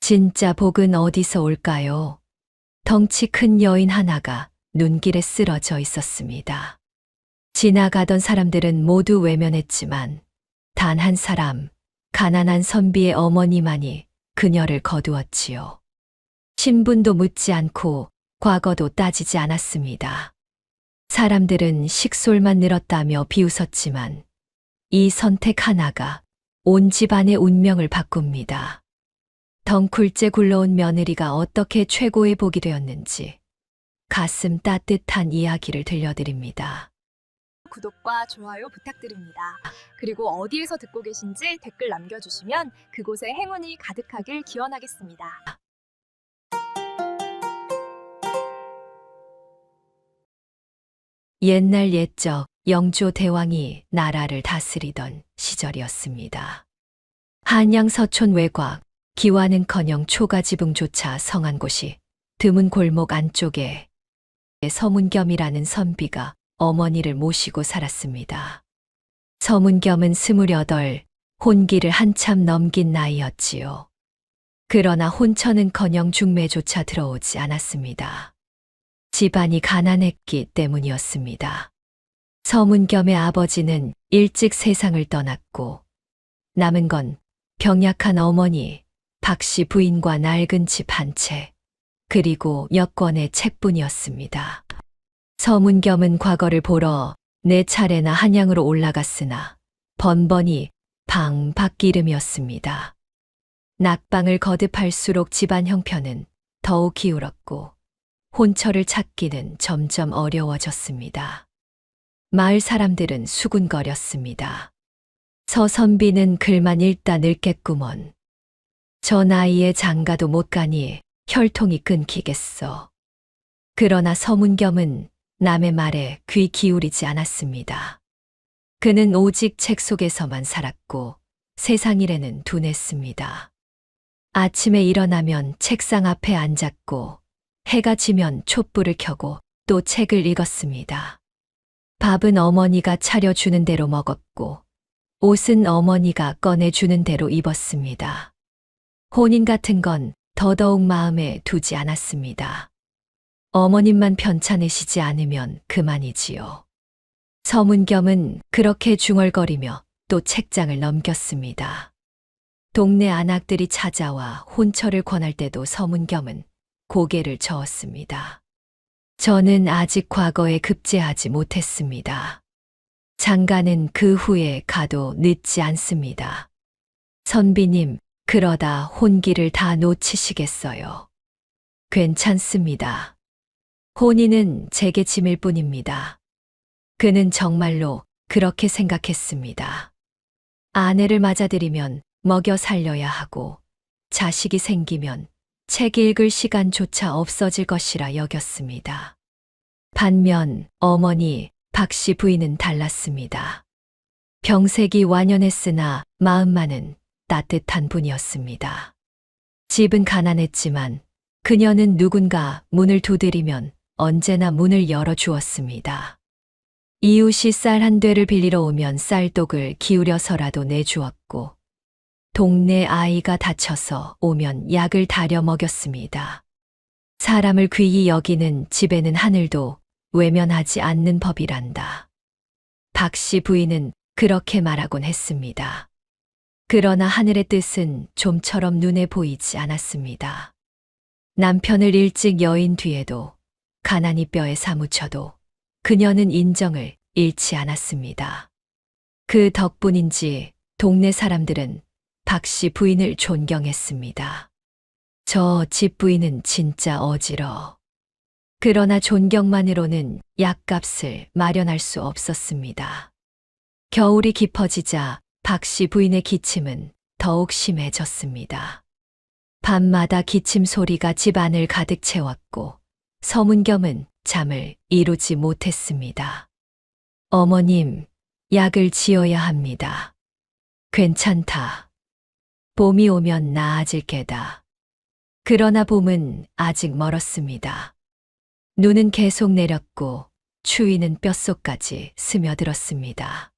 진짜 복은 어디서 올까요? 덩치 큰 여인 하나가 눈길에 쓰러져 있었습니다. 지나가던 사람들은 모두 외면했지만 단 한 사람, 가난한 선비의 어머니만이 그녀를 거두었지요. 신분도 묻지 않고 과거도 따지지 않았습니다. 사람들은 식솔만 늘었다며 비웃었지만 이 선택 하나가 온 집안의 운명을 바꿉니다. 덩굴째 굴러온 며느리가 어떻게 최고의 복이 되었는지 가슴 따뜻한 이야기를 들려드립니다. 구독과 좋아요 부탁드립니다. 그리고 어디에서 듣고 계신지 댓글 남겨주시면 그곳에 행운이 가득하길 기원하겠습니다. 옛날 옛적 영조 대왕이 나라를 다스리던 시절이었습니다. 한양 서촌 외곽, 기와는커녕 초가지붕조차 성한 곳이 드문 골목 안쪽에 서문겸이라는 선비가 어머니를 모시고 살았습니다. 서문겸은 28, 혼기를 한참 넘긴 나이였지요. 그러나 혼처는커녕 중매조차 들어오지 않았습니다. 집안이 가난했기 때문이었습니다. 서문겸의 아버지는 일찍 세상을 떠났고 남은 건 병약한 어머니, 박씨 부인과 낡은 집 한 채, 그리고 몇 권의 책뿐이었습니다. 서문겸은 과거를 보러 4차례나 한양으로 올라갔으나 번번이 방 밖 이름이었습니다. 낙방을 거듭할수록 집안 형편은 더욱 기울었고 혼처를 찾기는 점점 어려워졌습니다. 마을 사람들은 수군거렸습니다. 서선비는 글만 읽다 늙겠구먼. 저 나이에 장가도 못 가니 혈통이 끊기겠어. 그러나 서문겸은 남의 말에 귀 기울이지 않았습니다. 그는 오직 책 속에서만 살았고 세상 일에는 둔했습니다. 아침에 일어나면 책상 앞에 앉았고 해가 지면 촛불을 켜고 또 책을 읽었습니다. 밥은 어머니가 차려주는 대로 먹었고 옷은 어머니가 꺼내주는 대로 입었습니다. 혼인 같은 건 더더욱 마음에 두지 않았습니다. 어머님만 편찮으시지 않으면 그만이지요. 서문겸은 그렇게 중얼거리며 또 책장을 넘겼습니다. 동네 안악들이 찾아와 혼처를 권할 때도 서문겸은 고개를 저었습니다. 저는 아직 과거에 급제하지 못했습니다. 장가는 그 후에 가도 늦지 않습니다. 선비님, 그러다 혼기를 다 놓치시겠어요. 괜찮습니다. 혼인은 제게 짐일 뿐입니다. 그는 정말로 그렇게 생각했습니다. 아내를 맞아들이면 먹여 살려야 하고 자식이 생기면 책 읽을 시간조차 없어질 것이라 여겼습니다. 반면 어머니 박씨 부인은 달랐습니다. 병색이 완연했으나 마음만은 따뜻한 분이었습니다. 집은 가난했지만 그녀는 누군가 문을 두드리면 언제나 문을 열어주었습니다. 이웃이 쌀 한 되를 빌리러 오면 쌀독을 기울여서라도 내주었고 동네 아이가 다쳐서 오면 약을 다려 먹였습니다. 사람을 귀히 여기는 집에는 하늘도 외면하지 않는 법이란다. 박씨 부인은 그렇게 말하곤 했습니다. 그러나 하늘의 뜻은 좀처럼 눈에 보이지 않았습니다. 남편을 일찍 여인 뒤에도 가난이 뼈에 사무쳐도 그녀는 인정을 잃지 않았습니다. 그 덕분인지 동네 사람들은 박씨 부인을 존경했습니다. 저 집부인은 진짜 어지러. 그러나 존경만으로는 약값을 마련할 수 없었습니다. 겨울이 깊어지자 박씨 부인의 기침은 더욱 심해졌습니다. 밤마다 기침 소리가 집안을 가득 채웠고 서문겸은 잠을 이루지 못했습니다. 어머님, 약을 지어야 합니다. 괜찮다. 봄이 오면 나아질 게다. 그러나 봄은 아직 멀었습니다. 눈은 계속 내렸고 추위는 뼛속까지 스며들었습니다.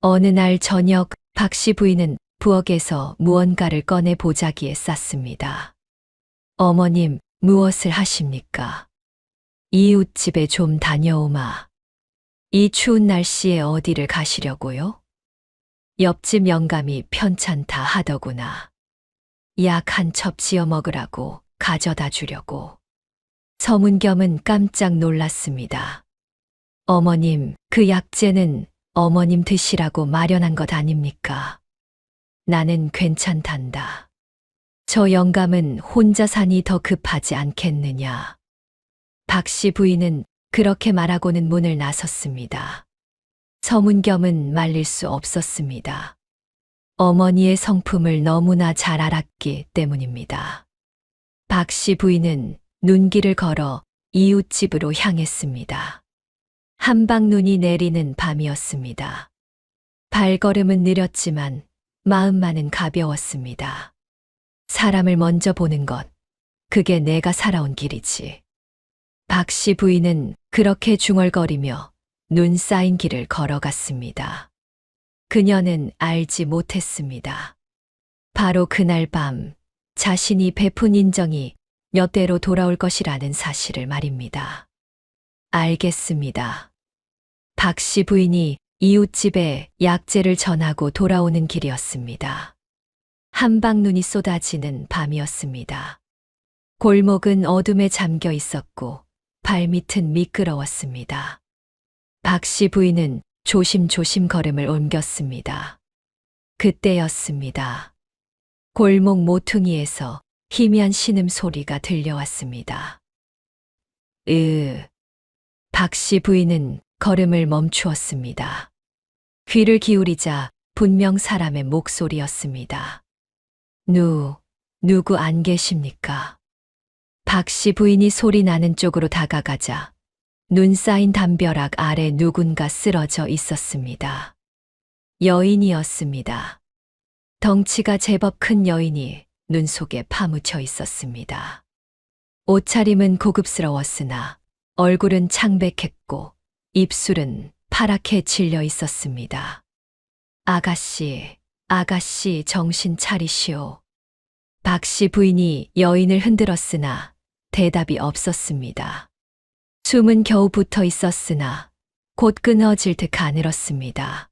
어느 날 저녁 박씨 부인은 부엌에서 무언가를 꺼내 보자기에 쌌습니다. 어머님, 무엇을 하십니까? 이웃집에 좀 다녀오마. 이 추운 날씨에 어디를 가시려고요? 옆집 영감이 편찮다 하더구나. 약 한 첩 지어 먹으라고 가져다 주려고. 서문겸은 깜짝 놀랐습니다. 어머님, 그 약재는 어머님 드시라고 마련한 것 아닙니까? 나는 괜찮단다. 저 영감은 혼자 사니 더 급하지 않겠느냐. 박씨 부인은 그렇게 말하고는 문을 나섰습니다. 서문겸은 말릴 수 없었습니다. 어머니의 성품을 너무나 잘 알았기 때문입니다. 박씨 부인은 눈길을 걸어 이웃집으로 향했습니다. 한방눈이 내리는 밤이었습니다. 발걸음은 느렸지만 마음만은 가벼웠습니다. 사람을 먼저 보는 것, 그게 내가 살아온 길이지. 박씨 부인은 그렇게 중얼거리며 눈 쌓인 길을 걸어갔습니다. 그녀는 알지 못했습니다. 바로 그날 밤 자신이 베푼 인정이 몇 대로 돌아올 것이라는 사실을 말입니다. 알겠습니다. 박씨 부인이 이웃집에 약재를 전하고 돌아오는 길이었습니다. 한방눈이 쏟아지는 밤이었습니다. 골목은 어둠에 잠겨 있었고 발밑은 미끄러웠습니다. 박씨 부인은 조심조심 걸음을 옮겼습니다. 그때였습니다. 골목 모퉁이에서 희미한 신음소리가 들려왔습니다. 박씨 부인은 걸음을 멈추었습니다. 귀를 기울이자 분명 사람의 목소리였습니다. 누구 안 계십니까? 박씨 부인이 소리 나는 쪽으로 다가가자 눈 쌓인 담벼락 아래 누군가 쓰러져 있었습니다. 여인이었습니다. 덩치가 제법 큰 여인이 눈 속에 파묻혀 있었습니다. 옷차림은 고급스러웠으나 얼굴은 창백했고 입술은 파랗게 질려 있었습니다. 아가씨, 정신 차리시오. 박씨 부인이 여인을 흔들었으나 대답이 없었습니다. 숨은 겨우 붙어 있었으나 곧 끊어질 듯 가늘었습니다.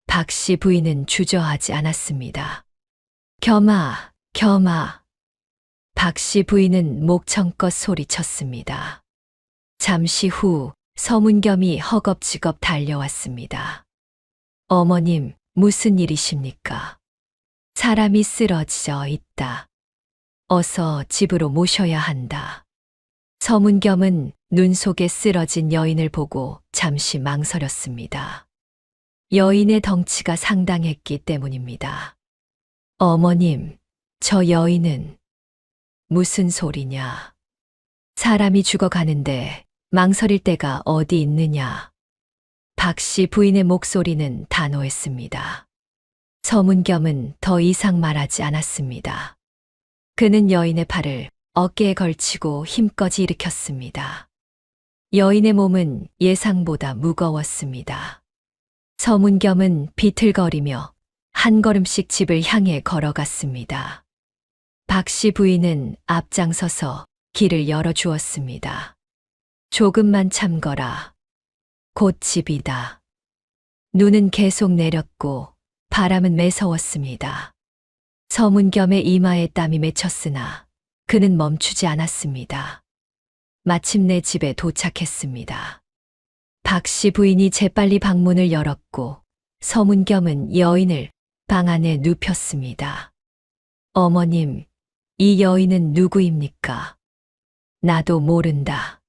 박씨 부인은 주저하지 않았습니다. 겸아. 박씨 부인은 목청껏 소리쳤습니다. 잠시 후 서문겸이 허겁지겁 달려왔습니다. 어머님, 무슨 일이십니까? 사람이 쓰러져 있다. 어서 집으로 모셔야 한다. 서문겸은 눈 속에 쓰러진 여인을 보고 잠시 망설였습니다. 여인의 덩치가 상당했기 때문입니다. 어머님, 저 여인은 무슨 소리냐? 사람이 죽어가는데 망설일 때가 어디 있느냐? 박씨 부인의 목소리는 단호했습니다. 서문겸은 더 이상 말하지 않았습니다. 그는 여인의 팔을 어깨에 걸치고 힘껏 일으켰습니다. 여인의 몸은 예상보다 무거웠습니다. 서문겸은 비틀거리며 한 걸음씩 집을 향해 걸어갔습니다. 박씨 부인은 앞장서서 길을 열어주었습니다. 조금만 참거라. 곧 집이다. 눈은 계속 내렸고 바람은 매서웠습니다. 서문겸의 이마에 땀이 맺혔으나 그는 멈추지 않았습니다. 마침내 집에 도착했습니다. 박씨 부인이 재빨리 방문을 열었고 서문겸은 여인을 방 안에 눕혔습니다. 어머님, 이 여인은 누구입니까? 나도 모른다.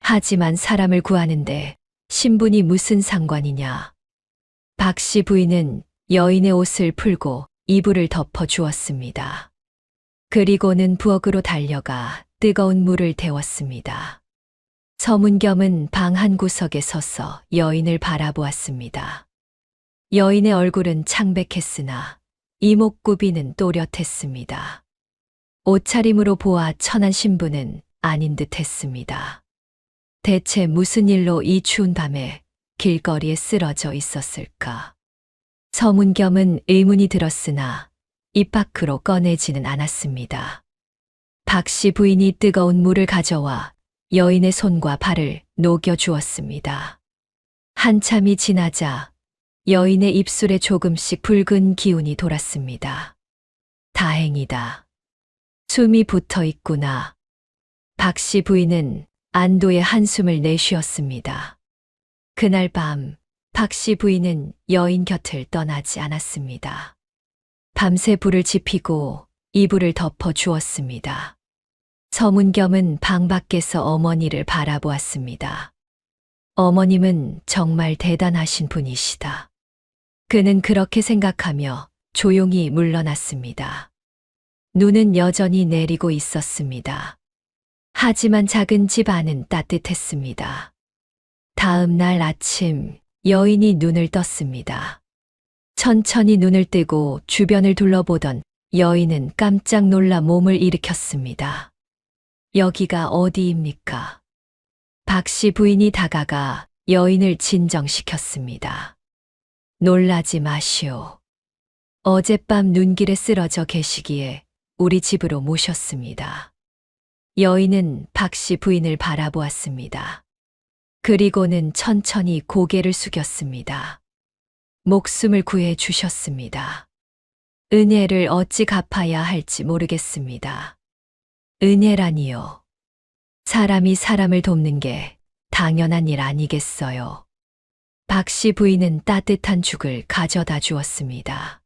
하지만 사람을 구하는데 신분이 무슨 상관이냐? 박씨 부인은 여인의 옷을 풀고 이불을 덮어 주었습니다. 그리고는 부엌으로 달려가 뜨거운 물을 데웠습니다. 서문겸은 방 한 구석에 서서 여인을 바라보았습니다. 여인의 얼굴은 창백했으나 이목구비는 또렷했습니다. 옷차림으로 보아 천한 신부는 아닌 듯 했습니다. 대체 무슨 일로 이 추운 밤에 길거리에 쓰러져 있었을까? 서문겸은 의문이 들었으나 입 밖으로 꺼내지는 않았습니다. 박 씨 부인이 뜨거운 물을 가져와 여인의 손과 발을 녹여 주었습니다. 한참이 지나자 여인의 입술에 조금씩 붉은 기운이 돌았습니다. 다행이다. 숨이 붙어 있구나. 박 씨 부인은 안도의 한숨을 내쉬었습니다. 그날 밤 박 씨 부인은 여인 곁을 떠나지 않았습니다. 밤새 불을 지피고 이불을 덮어 주었습니다. 서문겸은 방 밖에서 어머니를 바라보았습니다. 어머님은 정말 대단하신 분이시다. 그는 그렇게 생각하며 조용히 물러났습니다. 눈은 여전히 내리고 있었습니다. 하지만 작은 집 안은 따뜻했습니다. 다음 날 아침 여인이 눈을 떴습니다. 천천히 눈을 뜨고 주변을 둘러보던 여인은 깜짝 놀라 몸을 일으켰습니다. 여기가 어디입니까? 박 씨 부인이 다가가 여인을 진정시켰습니다. 놀라지 마시오. 어젯밤 눈길에 쓰러져 계시기에 우리 집으로 모셨습니다. 여인은 박 씨 부인을 바라보았습니다. 그리고는 천천히 고개를 숙였습니다. 목숨을 구해 주셨습니다. 은혜를 어찌 갚아야 할지 모르겠습니다. 은혜라니요. 사람이 사람을 돕는 게 당연한 일 아니겠어요. 박 씨 부인은 따뜻한 죽을 가져다 주었습니다.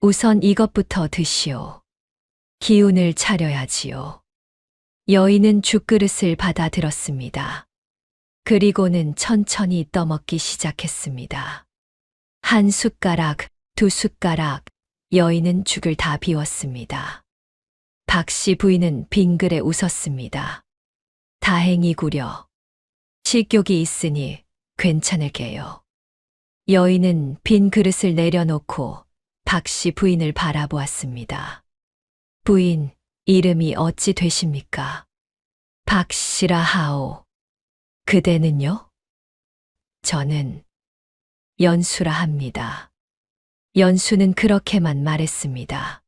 우선 이것부터 드시오. 기운을 차려야지요. 여인은 죽그릇을 받아 들었습니다. 그리고는 천천히 떠먹기 시작했습니다. 한 숟가락, 두 숟가락, 여인은 죽을 다 비웠습니다. 박 씨 부인은 빙그레 웃었습니다. 다행이구려. 식욕이 있으니 괜찮을게요. 여인은 빈 그릇을 내려놓고 박 씨 부인을 바라보았습니다. 부인, 이름이 어찌 되십니까? 박 씨라 하오. 그대는요? 저는 연수라 합니다. 연수는 그렇게만 말했습니다.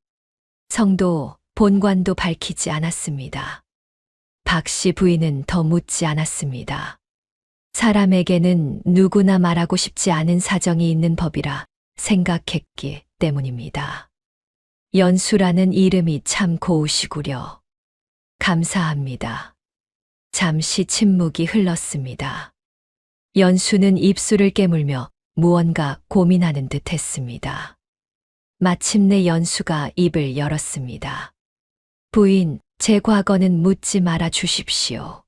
성도, 본관도 밝히지 않았습니다. 박 씨 부인은 더 묻지 않았습니다. 사람에게는 누구나 말하고 싶지 않은 사정이 있는 법이라 생각했기 때문입니다. 연수라는 이름이 참 고우시구려. 감사합니다. 잠시 침묵이 흘렀습니다. 연수는 입술을 깨물며 무언가 고민하는 듯 했습니다. 마침내 연수가 입을 열었습니다. 부인, 제 과거는 묻지 말아 주십시오.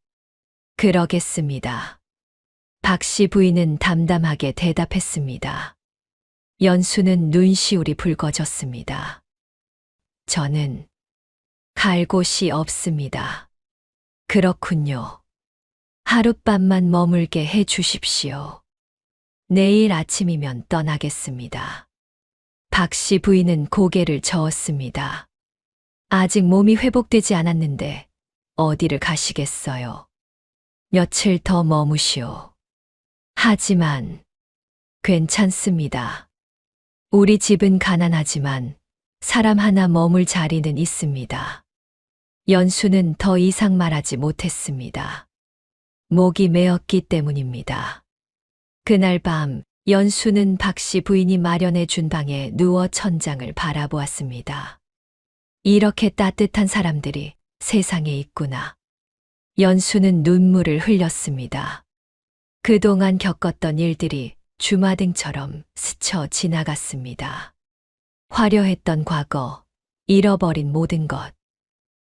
그러겠습니다. 박 씨 부인은 담담하게 대답했습니다. 연수는 눈시울이 붉어졌습니다. 저는 갈 곳이 없습니다. 그렇군요. 하룻밤만 머물게 해 주십시오. 내일 아침이면 떠나겠습니다. 박 씨 부인은 고개를 저었습니다. 아직 몸이 회복되지 않았는데 어디를 가시겠어요? 며칠 더 머무시오. 하지만 괜찮습니다. 우리 집은 가난하지만 사람 하나 머물 자리는 있습니다. 연수는 더 이상 말하지 못했습니다. 목이 메었기 때문입니다. 그날 밤 연수는 박 씨 부인이 마련해 준 방에 누워 천장을 바라보았습니다. 이렇게 따뜻한 사람들이 세상에 있구나. 연수는 눈물을 흘렸습니다. 그동안 겪었던 일들이 주마등처럼 스쳐 지나갔습니다. 화려했던 과거, 잃어버린 모든 것.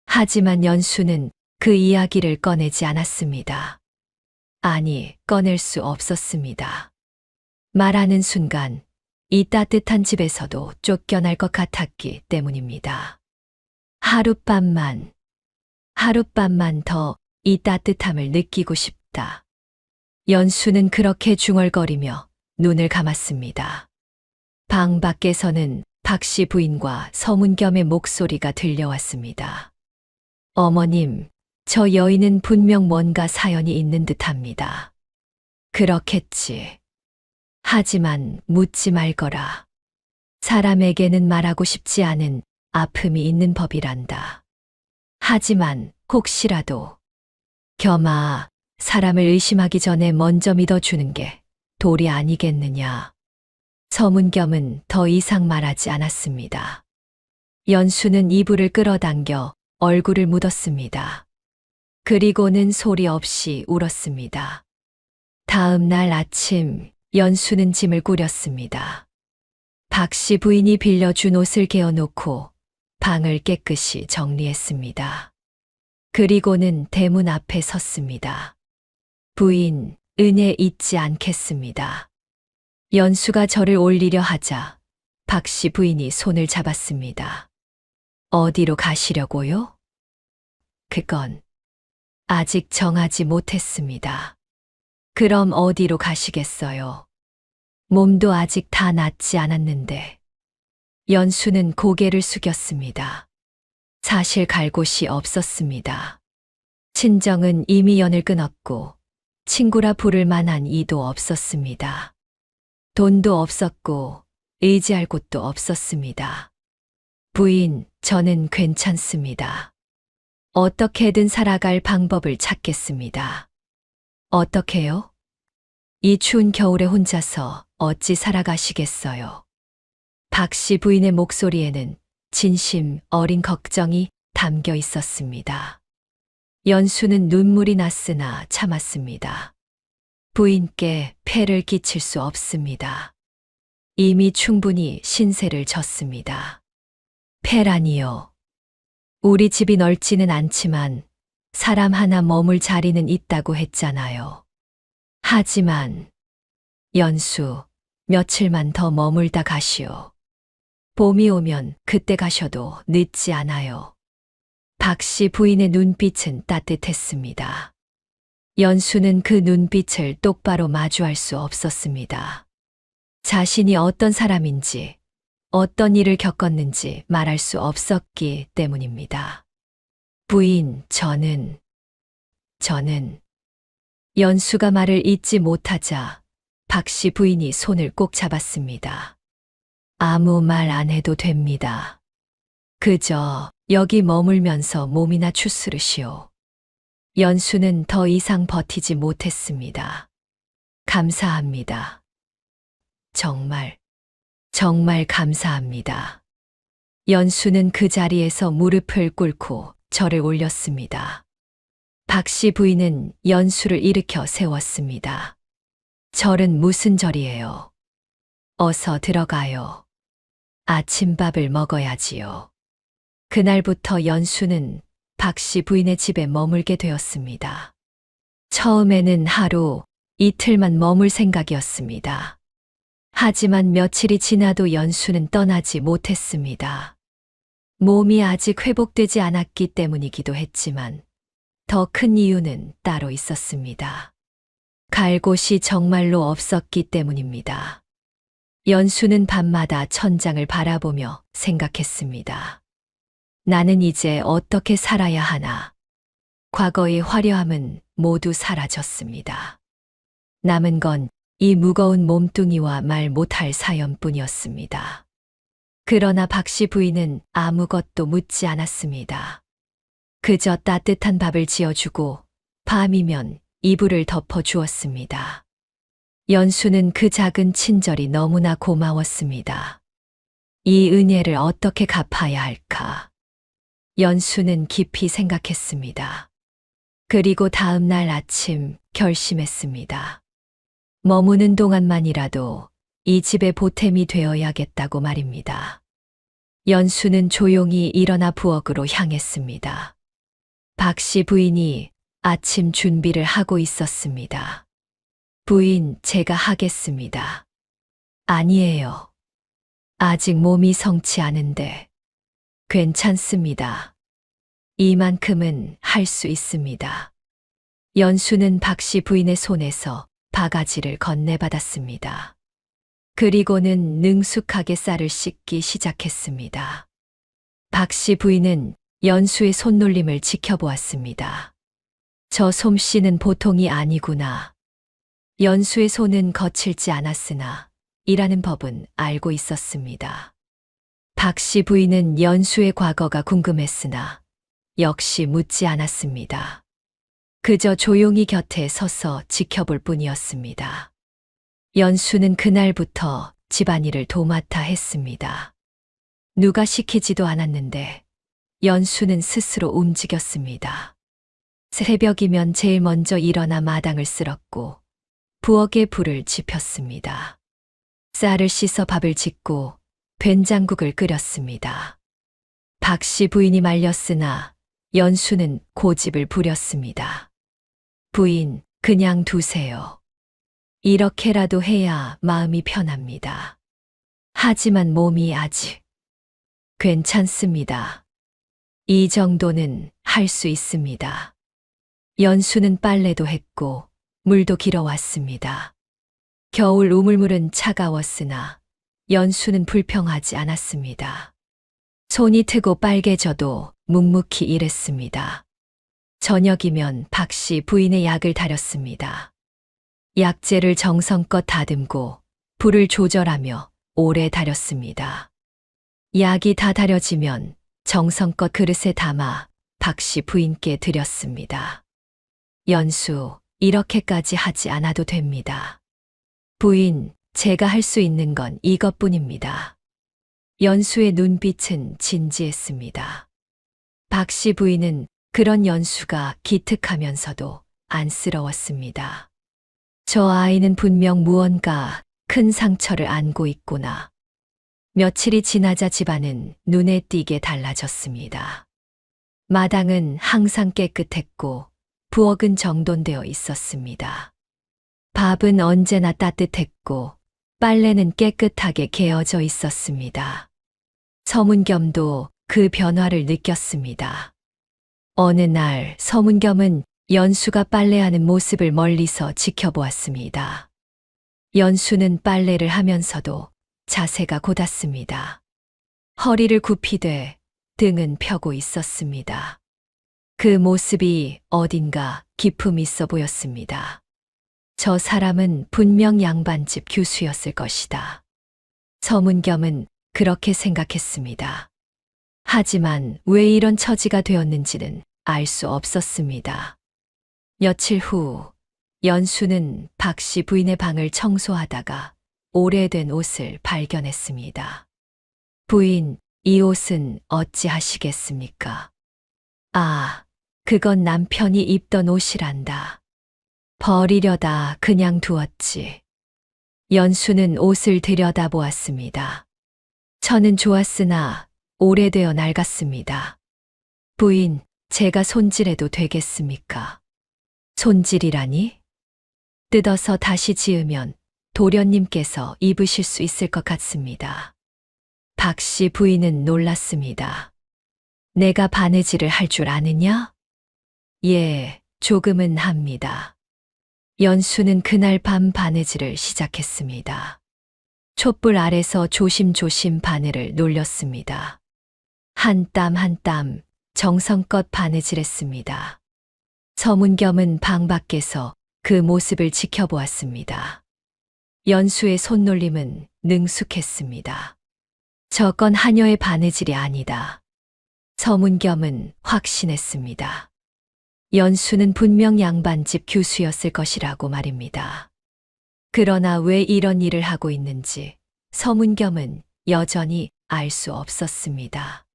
하지만 연수는 그 이야기를 꺼내지 않았습니다. 아니, 꺼낼 수 없었습니다. 말하는 순간 이 따뜻한 집에서도 쫓겨날 것 같았기 때문입니다. 하룻밤만 더 이 따뜻함을 느끼고 싶다. 연수는 그렇게 중얼거리며 눈을 감았습니다. 방 밖에서는 박 씨 부인과 서문겸의 목소리가 들려왔습니다. 어머님, 저 여인은 분명 뭔가 사연이 있는 듯합니다. 그렇겠지. 하지만 묻지 말거라. 사람에게는 말하고 싶지 않은 아픔이 있는 법이란다. 하지만 혹시라도 겸아, 사람을 의심하기 전에 먼저 믿어주는 게 도리 아니겠느냐. 서문겸은 더 이상 말하지 않았습니다. 연수는 이불을 끌어당겨 얼굴을 묻었습니다. 그리고는 소리 없이 울었습니다. 다음 날 아침 연수는 짐을 꾸렸습니다. 박씨 부인이 빌려준 옷을 개어놓고 방을 깨끗이 정리했습니다. 그리고는 대문 앞에 섰습니다. 부인, 은혜 잊지 않겠습니다. 연수가 저를 올리려 하자 박씨 부인이 손을 잡았습니다. 어디로 가시려고요? 그건 아직 정하지 못했습니다. 그럼 어디로 가시겠어요? 몸도 아직 다 낫지 않았는데. 연수는 고개를 숙였습니다. 사실 갈 곳이 없었습니다. 친정은 이미 연을 끊었고 친구라 부를 만한 이도 없었습니다. 돈도 없었고 의지할 곳도 없었습니다. 부인, 저는 괜찮습니다. 어떻게든 살아갈 방법을 찾겠습니다. 어떻게요? 이 추운 겨울에 혼자서 어찌 살아가시겠어요? 박씨 부인의 목소리에는 진심 어린 걱정이 담겨 있었습니다. 연수는 눈물이 났으나 참았습니다. 부인께 폐를 끼칠 수 없습니다. 이미 충분히 신세를 졌습니다. 폐라니요. 우리 집이 넓지는 않지만 사람 하나 머물 자리는 있다고 했잖아요. 하지만 연수, 며칠만 더 머물다 가시오. 봄이 오면 그때 가셔도 늦지 않아요. 박씨 부인의 눈빛은 따뜻했습니다. 연수는 그 눈빛을 똑바로 마주할 수 없었습니다. 자신이 어떤 사람인지, 어떤 일을 겪었는지 말할 수 없었기 때문입니다. 부인, 저는 연수가 말을 잇지 못하자 박씨 부인이 손을 꼭 잡았습니다. 아무 말 안 해도 됩니다. 그저 여기 머물면서 몸이나 추스르시오. 연수는 더 이상 버티지 못했습니다. 감사합니다. 정말 감사합니다. 연수는 그 자리에서 무릎을 꿇고 절을 올렸습니다. 박씨 부인은 연수를 일으켜 세웠습니다. 절은 무슨 절이에요? 어서 들어가요. 아침밥을 먹어야지요. 그날부터 연수는 박씨 부인의 집에 머물게 되었습니다. 처음에는 하루, 이틀만 머물 생각이었습니다. 하지만 며칠이 지나도 연수는 떠나지 못했습니다. 몸이 아직 회복되지 않았기 때문이기도 했지만 더 큰 이유는 따로 있었습니다. 갈 곳이 정말로 없었기 때문입니다. 연수는 밤마다 천장을 바라보며 생각했습니다. 나는 이제 어떻게 살아야 하나. 과거의 화려함은 모두 사라졌습니다. 남은 건 이 무거운 몸뚱이와 말 못할 사연뿐이었습니다. 그러나 박씨 부인은 아무것도 묻지 않았습니다. 그저 따뜻한 밥을 지어주고 밤이면 이불을 덮어주었습니다. 연수는 그 작은 친절이 너무나 고마웠습니다. 이 은혜를 어떻게 갚아야 할까? 연수는 깊이 생각했습니다. 그리고 다음 날 아침 결심했습니다. 머무는 동안만이라도 이 집의 보탬이 되어야겠다고 말입니다. 연수는 조용히 일어나 부엌으로 향했습니다. 박씨 부인이 아침 준비를 하고 있었습니다. 부인, 제가 하겠습니다. 아니에요. 아직 몸이 성치 않은데. 괜찮습니다. 이만큼은 할 수 있습니다. 연수는 박씨 부인의 손에서 바가지를 건네받았습니다. 그리고는 능숙하게 쌀을 씻기 시작했습니다. 박씨 부인은 연수의 손놀림을 지켜보았습니다. 저 솜씨는 보통이 아니구나. 연수의 손은 거칠지 않았으나 이라는 법은 알고 있었습니다. 박 씨 부인은 연수의 과거가 궁금했으나 역시 묻지 않았습니다. 그저 조용히 곁에 서서 지켜볼 뿐이었습니다. 연수는 그날부터 집안일을 도맡아 했습니다. 누가 시키지도 않았는데 연수는 스스로 움직였습니다. 새벽이면 제일 먼저 일어나 마당을 쓸었고 부엌에 불을 지폈습니다. 쌀을 씻어 밥을 짓고 된장국을 끓였습니다. 박 씨 부인이 말렸으나 연수는 고집을 부렸습니다. 부인, 그냥 두세요. 이렇게라도 해야 마음이 편합니다. 하지만 몸이 아직 괜찮습니다. 이 정도는 할 수 있습니다. 연수는 빨래도 했고 물도 길어왔습니다. 겨울 우물물은 차가웠으나 연수는 불평하지 않았습니다. 손이 트고 빨개져도 묵묵히 일했습니다. 저녁이면 박 씨 부인의 약을 다렸습니다. 약재를 정성껏 다듬고 불을 조절하며 오래 다렸습니다. 약이 다 다려지면 정성껏 그릇에 담아 박 씨 부인께 드렸습니다. 연수, 이렇게까지 하지 않아도 됩니다. 부인, 제가 할 수 있는 건 이것뿐입니다. 연수의 눈빛은 진지했습니다. 박 씨 부인은 그런 연수가 기특하면서도 안쓰러웠습니다. 저 아이는 분명 무언가 큰 상처를 안고 있구나. 며칠이 지나자 집안은 눈에 띄게 달라졌습니다. 마당은 항상 깨끗했고 부엌은 정돈되어 있었습니다. 밥은 언제나 따뜻했고 빨래는 깨끗하게 개어져 있었습니다. 서문겸도 그 변화를 느꼈습니다. 어느 날 서문겸은 연수가 빨래하는 모습을 멀리서 지켜보았습니다. 연수는 빨래를 하면서도 자세가 곧았습니다. 허리를 굽히되 등은 펴고 있었습니다. 그 모습이 어딘가 기품 있어 보였습니다. 저 사람은 분명 양반집 교수였을 것이다. 서문겸은 그렇게 생각했습니다. 하지만 왜 이런 처지가 되었는지는 알 수 없었습니다. 며칠 후 연수는 박 씨 부인의 방을 청소하다가 오래된 옷을 발견했습니다. 부인, 이 옷은 어찌하시겠습니까? 아, 그건 남편이 입던 옷이란다. 버리려다 그냥 두었지. 연수는 옷을 들여다보았습니다. 천은 좋았으나 오래되어 낡았습니다. 부인, 제가 손질해도 되겠습니까? 손질이라니? 뜯어서 다시 지으면 도련님께서 입으실 수 있을 것 같습니다. 박 씨 부인은 놀랐습니다. 내가 바느질을 할 줄 아느냐? 예, 조금은 합니다. 연수는 그날 밤 바느질을 시작했습니다. 촛불 아래서 조심조심 바늘을 놀렸습니다. 한 땀 한 땀 정성껏 바느질했습니다. 서문겸은 방 밖에서 그 모습을 지켜보았습니다. 연수의 손놀림은 능숙했습니다. 저건 하녀의 바느질이 아니다. 서문겸은 확신했습니다. 연수는 분명 양반집 교수였을 것이라고 말입니다. 그러나 왜 이런 일을 하고 있는지 서문겸은 여전히 알 수 없었습니다.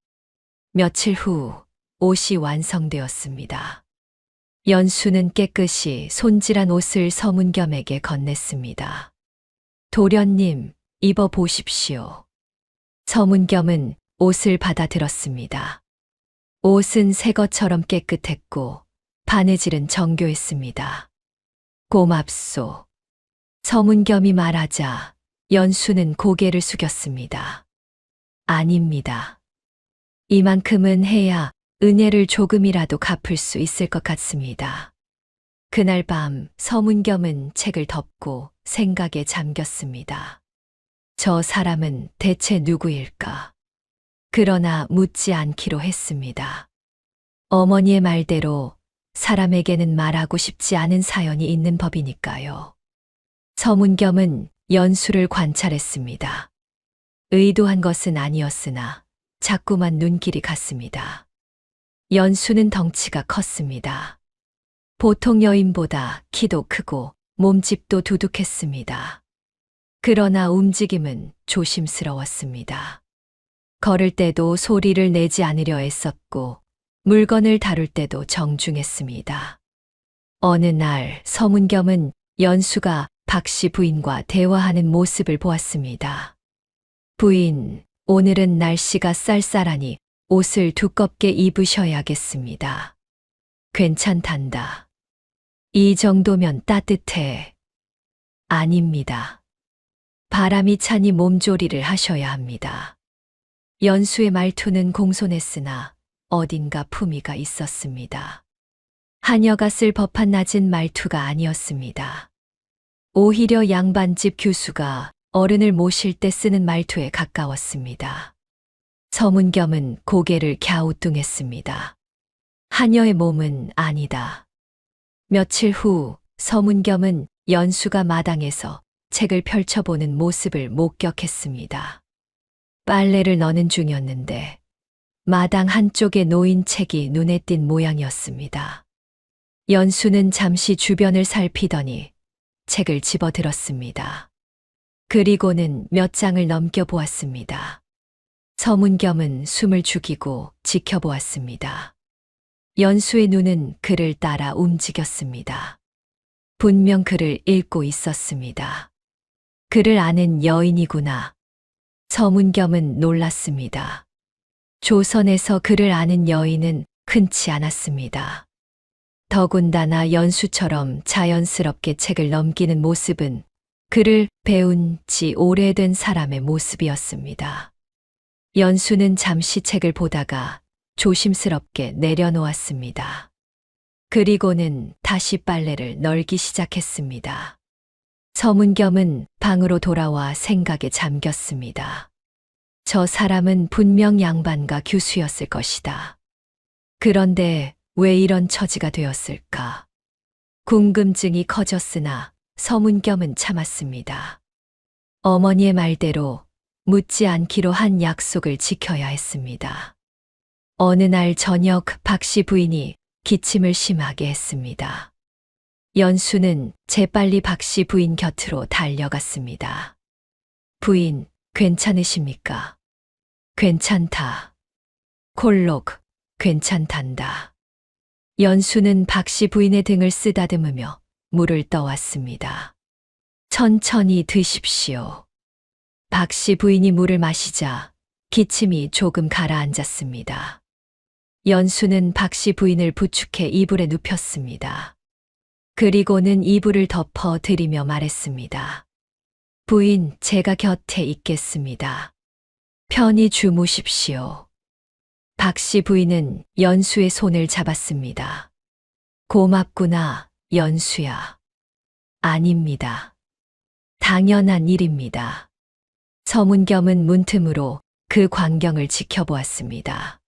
며칠 후 옷이 완성되었습니다. 연수는 깨끗이 손질한 옷을 서문겸에게 건넸습니다. 도련님, 입어 보십시오. 서문겸은 옷을 받아들었습니다. 옷은 새 것처럼 깨끗했고 바느질은 정교했습니다. 고맙소. 서문겸이 말하자 연수는 고개를 숙였습니다. 아닙니다. 이만큼은 해야 은혜를 조금이라도 갚을 수 있을 것 같습니다. 그날 밤 서문겸은 책을 덮고 생각에 잠겼습니다. 저 사람은 대체 누구일까? 그러나 묻지 않기로 했습니다. 어머니의 말대로 사람에게는 말하고 싶지 않은 사연이 있는 법이니까요. 서문겸은 연수를 관찰했습니다. 의도한 것은 아니었으나 자꾸만 눈길이 갔습니다. 연수는 덩치가 컸습니다. 보통 여인보다 키도 크고 몸집도 두둑했습니다. 그러나 움직임은 조심스러웠습니다. 걸을 때도 소리를 내지 않으려 애썼고 물건을 다룰 때도 정중했습니다. 어느 날 서문겸은 연수가 박씨 부인과 대화하는 모습을 보았습니다. 부인, 오늘은 날씨가 쌀쌀하니 옷을 두껍게 입으셔야겠습니다. 괜찮단다. 이 정도면 따뜻해. 아닙니다. 바람이 차니 몸조리를 하셔야 합니다. 연수의 말투는 공손했으나 어딘가 품위가 있었습니다. 하녀가 쓸 법한 낮은 말투가 아니었습니다. 오히려 양반집 교수가 어른을 모실 때 쓰는 말투에 가까웠습니다. 서문겸은 고개를 갸우뚱했습니다. 하녀의 몸은 아니다. 며칠 후 서문겸은 연수가 마당에서 책을 펼쳐보는 모습을 목격했습니다. 빨래를 넣는 중이었는데 마당 한쪽에 놓인 책이 눈에 띈 모양이었습니다. 연수는 잠시 주변을 살피더니 책을 집어들었습니다. 그리고는 몇 장을 넘겨보았습니다. 서문겸은 숨을 죽이고 지켜보았습니다. 연수의 눈은 글을 따라 움직였습니다. 분명 글을 읽고 있었습니다. 글을 아는 여인이구나. 서문겸은 놀랐습니다. 조선에서 글을 아는 여인은 흔치 않았습니다. 더군다나 연수처럼 자연스럽게 책을 넘기는 모습은 글을 배운 지 오래된 사람의 모습이었습니다. 연수는 잠시 책을 보다가 조심스럽게 내려놓았습니다. 그리고는 다시 빨래를 널기 시작했습니다. 서문겸은 방으로 돌아와 생각에 잠겼습니다. 저 사람은 분명 양반가 교수였을 것이다. 그런데 왜 이런 처지가 되었을까? 궁금증이 커졌으나 서문겸은 참았습니다. 어머니의 말대로 묻지 않기로 한 약속을 지켜야 했습니다. 어느 날 저녁 박씨 부인이 기침을 심하게 했습니다. 연수는 재빨리 박씨 부인 곁으로 달려갔습니다. 부인, 괜찮으십니까? 괜찮다. 콜록, 괜찮단다. 연수는 박씨 부인의 등을 쓰다듬으며 물을 떠왔습니다. 천천히 드십시오. 박씨 부인이 물을 마시자 기침이 조금 가라앉았습니다. 연수는 박씨 부인을 부축해 이불에 눕혔습니다. 그리고는 이불을 덮어 드리며 말했습니다. 부인, 제가 곁에 있겠습니다. 편히 주무십시오. 박씨 부인은 연수의 손을 잡았습니다. 고맙구나, 연수야. 아닙니다. 당연한 일입니다. 서문겸은 문틈으로 그 광경을 지켜보았습니다.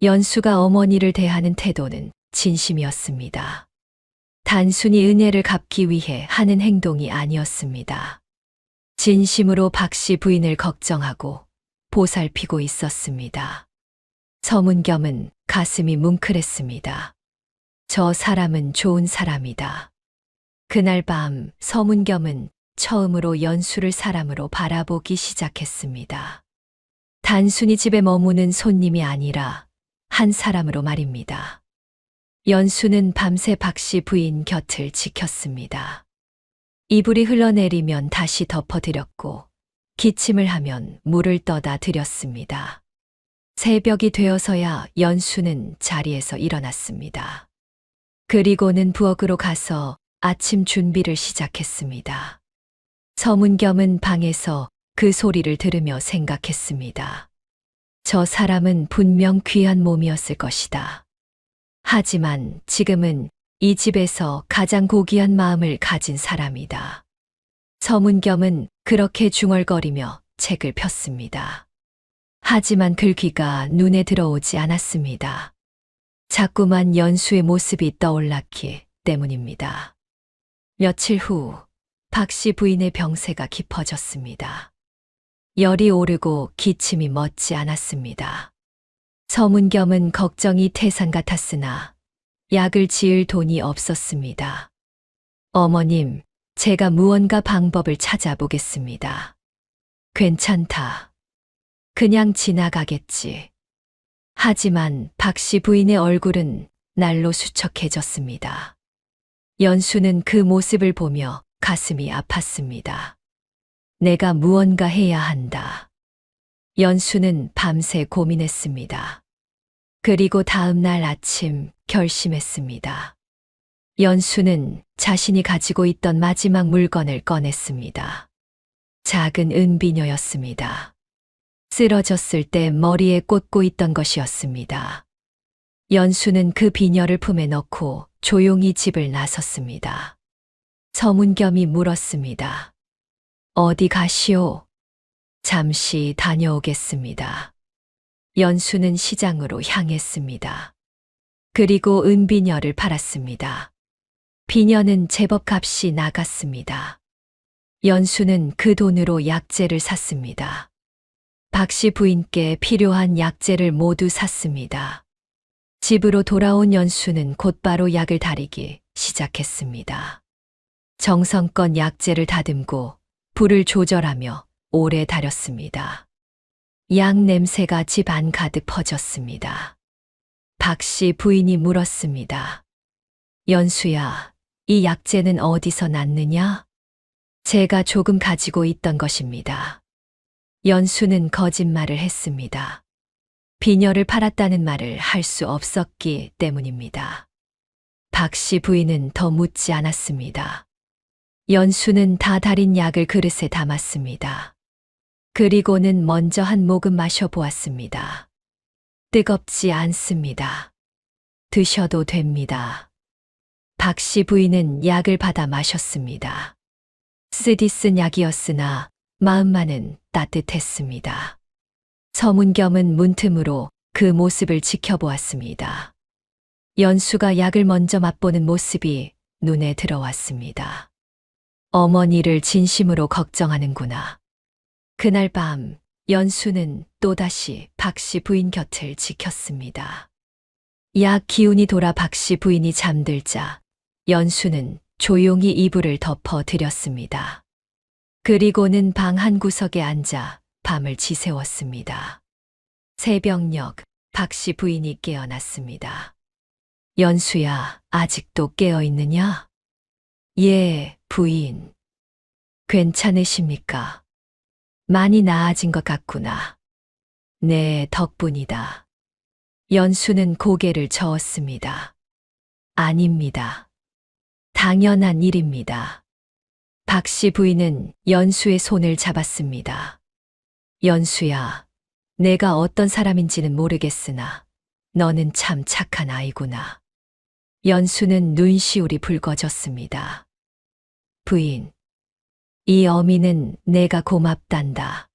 연수가 어머니를 대하는 태도는 진심이었습니다. 단순히 은혜를 갚기 위해 하는 행동이 아니었습니다. 진심으로 박씨 부인을 걱정하고 보살피고 있었습니다. 서문겸은 가슴이 뭉클했습니다. 저 사람은 좋은 사람이다. 그날 밤 서문겸은 처음으로 연수를 사람으로 바라보기 시작했습니다. 단순히 집에 머무는 손님이 아니라 한 사람으로 말입니다. 연수는 밤새 박씨 부인 곁을 지켰습니다. 이불이 흘러내리면 다시 덮어드렸고 기침을 하면 물을 떠다 드렸습니다. 새벽이 되어서야 연수는 자리에서 일어났습니다. 그리고는 부엌으로 가서 아침 준비를 시작했습니다. 서문겸은 방에서 그 소리를 들으며 생각했습니다. 저 사람은 분명 귀한 몸이었을 것이다. 하지만 지금은 이 집에서 가장 고귀한 마음을 가진 사람이다. 서문겸은 그렇게 중얼거리며 책을 폈습니다. 하지만 글귀가 눈에 들어오지 않았습니다. 자꾸만 연수의 모습이 떠올랐기 때문입니다. 며칠 후 박 씨 부인의 병세가 깊어졌습니다. 열이 오르고 기침이 멎지 않았습니다. 서문겸은 걱정이 태산 같았으나 약을 지을 돈이 없었습니다. 어머님, 제가 무언가 방법을 찾아보겠습니다. 괜찮다. 그냥 지나가겠지. 하지만 박 씨 부인의 얼굴은 날로 수척해졌습니다. 연수는 그 모습을 보며 가슴이 아팠습니다. 내가 무언가 해야 한다. 연수는 밤새 고민했습니다. 그리고 다음 날 아침 결심했습니다. 연수는 자신이 가지고 있던 마지막 물건을 꺼냈습니다. 작은 은비녀였습니다. 쓰러졌을 때 머리에 꽂고 있던 것이었습니다. 연수는 그 비녀를 품에 넣고 조용히 집을 나섰습니다. 서문겸이 물었습니다. 어디 가시오? 잠시 다녀오겠습니다. 연수는 시장으로 향했습니다. 그리고 은비녀를 팔았습니다. 비녀는 제법 값이 나갔습니다. 연수는 그 돈으로 약재를 샀습니다. 박 씨 부인께 필요한 약재를 모두 샀습니다. 집으로 돌아온 연수는 곧바로 약을 다리기 시작했습니다. 정성껏 약재를 다듬고 불을 조절하며 오래 다렸습니다. 약 냄새가 집 안 가득 퍼졌습니다. 박 씨 부인이 물었습니다. 연수야, 이 약재는 어디서 났느냐? 제가 조금 가지고 있던 것입니다. 연수는 거짓말을 했습니다. 비녀를 팔았다는 말을 할 수 없었기 때문입니다. 박 씨 부인은 더 묻지 않았습니다. 연수는 다 달인 약을 그릇에 담았습니다. 그리고는 먼저 한 모금 마셔보았습니다. 뜨겁지 않습니다. 드셔도 됩니다. 박 씨 부인은 약을 받아 마셨습니다. 쓰디 쓴 약이었으나 마음만은 따뜻했습니다. 서문겸은 문틈으로 그 모습을 지켜보았습니다. 연수가 약을 먼저 맛보는 모습이 눈에 들어왔습니다. 어머니를 진심으로 걱정하는구나. 그날 밤 연수는 또다시 박 씨 부인 곁을 지켰습니다. 약 기운이 돌아 박 씨 부인이 잠들자 연수는 조용히 이불을 덮어 드렸습니다. 그리고는 방 한 구석에 앉아 밤을 지새웠습니다. 새벽녘 박 씨 부인이 깨어났습니다. 연수야, 아직도 깨어 있느냐? 예, 부인. 괜찮으십니까? 많이 나아진 것 같구나. 네, 덕분이다. 연수는 고개를 저었습니다. 아닙니다. 당연한 일입니다. 박 씨 부인은 연수의 손을 잡았습니다. 연수야, 내가 어떤 사람인지는 모르겠으나 너는 참 착한 아이구나. 연수는 눈시울이 붉어졌습니다. 부인, 이 어미는 내가 고맙단다.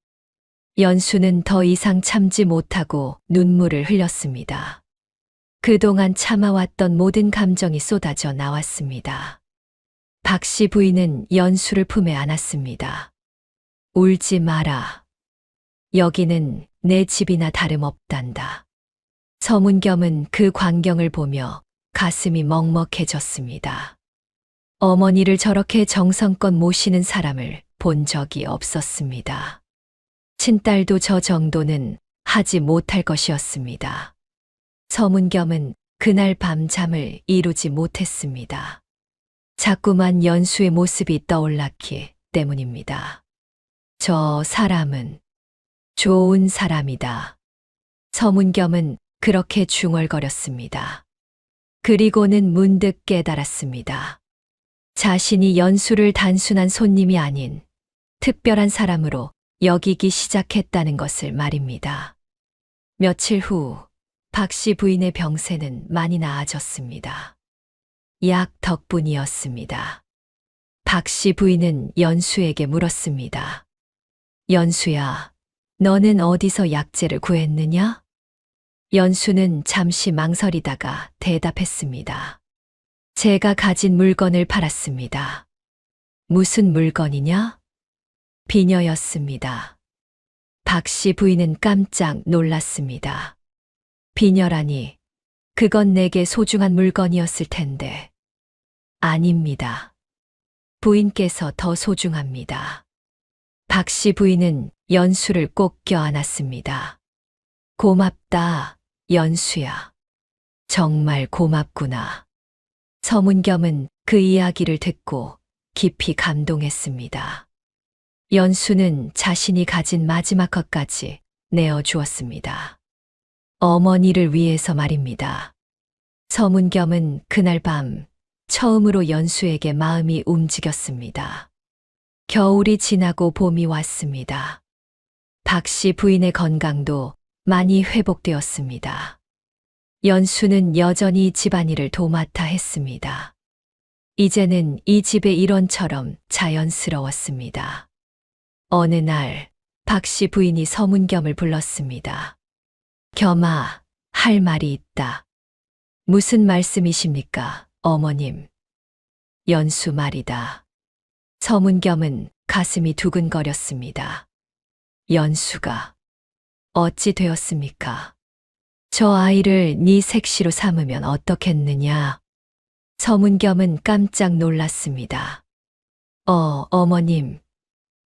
연수는 더 이상 참지 못하고 눈물을 흘렸습니다. 그동안 참아왔던 모든 감정이 쏟아져 나왔습니다. 박 씨 부인은 연수를 품에 안았습니다. 울지 마라. 여기는 내 집이나 다름없단다. 서문겸은 그 광경을 보며 가슴이 먹먹해졌습니다. 어머니를 저렇게 정성껏 모시는 사람을 본 적이 없었습니다. 친딸도 저 정도는 하지 못할 것이었습니다. 서문겸은 그날 밤 잠을 이루지 못했습니다. 자꾸만 연수의 모습이 떠올랐기 때문입니다. 저 사람은 좋은 사람이다. 서문겸은 그렇게 중얼거렸습니다. 그리고는 문득 깨달았습니다. 자신이 연수를 단순한 손님이 아닌 특별한 사람으로 여기기 시작했다는 것을 말입니다. 며칠 후 박 씨 부인의 병세는 많이 나아졌습니다. 약 덕분이었습니다. 박 씨 부인은 연수에게 물었습니다. 연수야, 너는 어디서 약재를 구했느냐? 연수는 잠시 망설이다가 대답했습니다. 제가 가진 물건을 팔았습니다. 무슨 물건이냐? 비녀였습니다. 박 씨 부인은 깜짝 놀랐습니다. 비녀라니, 그건 내게 소중한 물건이었을 텐데. 아닙니다. 부인께서 더 소중합니다. 박 씨 부인은 연수를 꼭 껴안았습니다. 고맙다, 연수야. 정말 고맙구나. 서문겸은 그 이야기를 듣고 깊이 감동했습니다. 연수는 자신이 가진 마지막 것까지 내어주었습니다. 어머니를 위해서 말입니다. 서문겸은 그날 밤 처음으로 연수에게 마음이 움직였습니다. 겨울이 지나고 봄이 왔습니다. 박 씨 부인의 건강도 많이 회복되었습니다. 연수는 여전히 집안일을 도맡아 했습니다. 이제는 이 집의 일원처럼 자연스러웠습니다. 어느 날 박 씨 부인이 서문겸을 불렀습니다. 겸아, 할 말이 있다. 무슨 말씀이십니까, 어머님? 연수 말이다. 서문겸은 가슴이 두근거렸습니다. 연수가 어찌 되었습니까? 저 아이를 네 색시로 삼으면 어떻겠느냐? 서문겸은 깜짝 놀랐습니다. 어머님,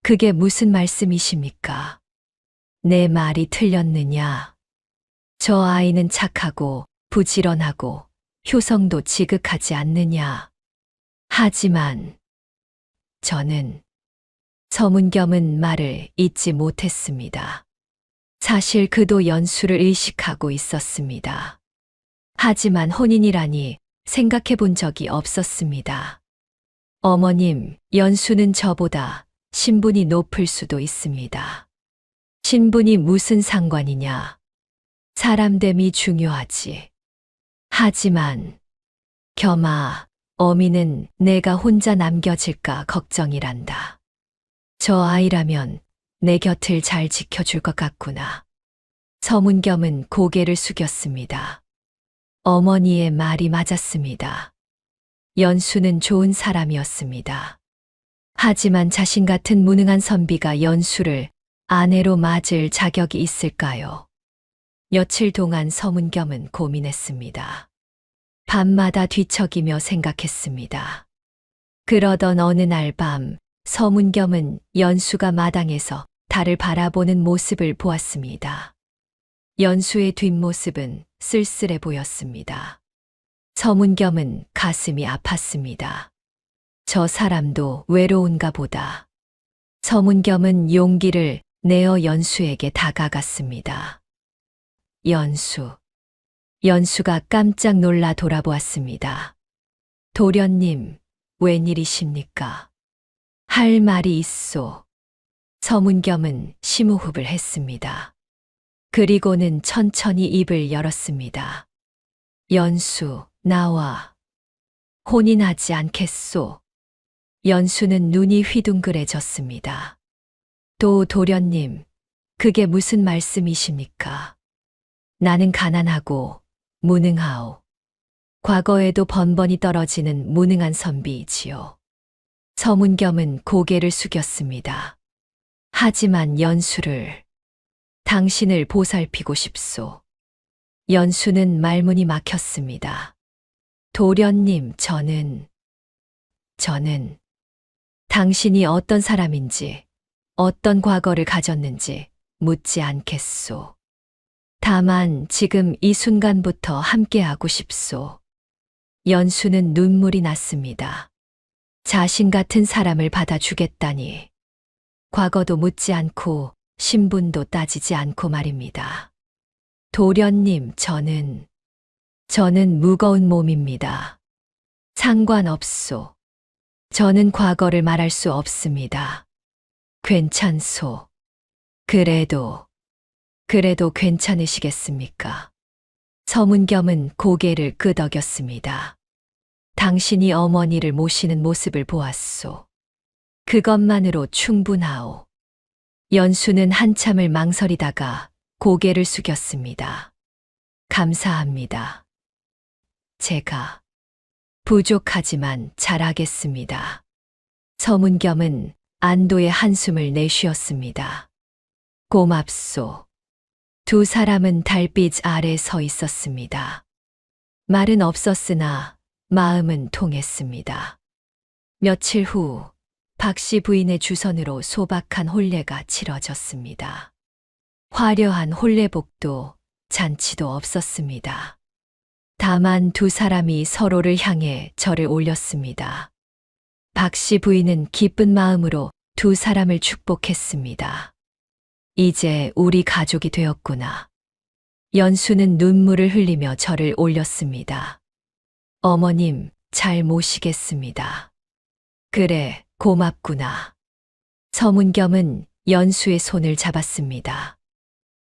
그게 무슨 말씀이십니까? 내 말이 틀렸느냐? 저 아이는 착하고 부지런하고 효성도 지극하지 않느냐? 하지만 저는 서문겸은 말을 잇지 못했습니다. 사실 그도 연수를 의식하고 있었습니다. 하지만 혼인이라니 생각해 본 적이 없었습니다. 어머님, 연수는 저보다 신분이 높을 수도 있습니다. 신분이 무슨 상관이냐? 사람됨이 중요하지. 하지만 겸아, 어미는 내가 혼자 남겨질까 걱정이란다. 저 아이라면 내 곁을 잘 지켜줄 것 같구나. 서문겸은 고개를 숙였습니다. 어머니의 말이 맞았습니다. 연수는 좋은 사람이었습니다. 하지만 자신 같은 무능한 선비가 연수를 아내로 맞을 자격이 있을까요? 며칠 동안 서문겸은 고민했습니다. 밤마다 뒤척이며 생각했습니다. 그러던 어느 날 밤, 서문겸은 연수가 마당에서 달을 바라보는 모습을 보았습니다. 연수의 뒷모습은 쓸쓸해 보였습니다. 서문겸은 가슴이 아팠습니다. 저 사람도 외로운가 보다. 서문겸은 용기를 내어 연수에게 다가갔습니다. 연수가 깜짝 놀라 돌아보았습니다. 도련님, 웬일이십니까? 할 말이 있소. 서문겸은 심호흡을 했습니다. 그리고는 천천히 입을 열었습니다. 연수, 나와 혼인하지 않겠소. 연수는 눈이 휘둥그레졌습니다. 도련님, 그게 무슨 말씀이십니까? 나는 가난하고 무능하오. 과거에도 번번이 떨어지는 무능한 선비이지요. 서문겸은 고개를 숙였습니다. 하지만 당신을 보살피고 싶소. 연수는 말문이 막혔습니다. 도련님, 저는 당신이 어떤 사람인지, 어떤 과거를 가졌는지 묻지 않겠소. 다만 지금 이 순간부터 함께하고 싶소. 연수는 눈물이 났습니다. 자신 같은 사람을 받아주겠다니. 과거도 묻지 않고 신분도 따지지 않고 말입니다. 도련님, 저는 무거운 몸입니다. 상관없소. 저는 과거를 말할 수 없습니다. 괜찮소. 그래도 괜찮으시겠습니까? 서문겸은 고개를 끄덕였습니다. 당신이 어머니를 모시는 모습을 보았소. 그것만으로 충분하오. 연수는 한참을 망설이다가 고개를 숙였습니다. 감사합니다. 제가 부족하지만 잘하겠습니다. 서문겸은 안도의 한숨을 내쉬었습니다. 고맙소. 두 사람은 달빛 아래 서 있었습니다. 말은 없었으나 마음은 통했습니다. 며칠 후 박씨 부인의 주선으로 소박한 혼례가 치러졌습니다. 화려한 혼례복도 잔치도 없었습니다. 다만 두 사람이 서로를 향해 절을 올렸습니다. 박씨 부인은 기쁜 마음으로 두 사람을 축복했습니다. 이제 우리 가족이 되었구나. 연수는 눈물을 흘리며 절을 올렸습니다. 어머님, 잘 모시겠습니다. 그래, 고맙구나. 서문겸은 연수의 손을 잡았습니다.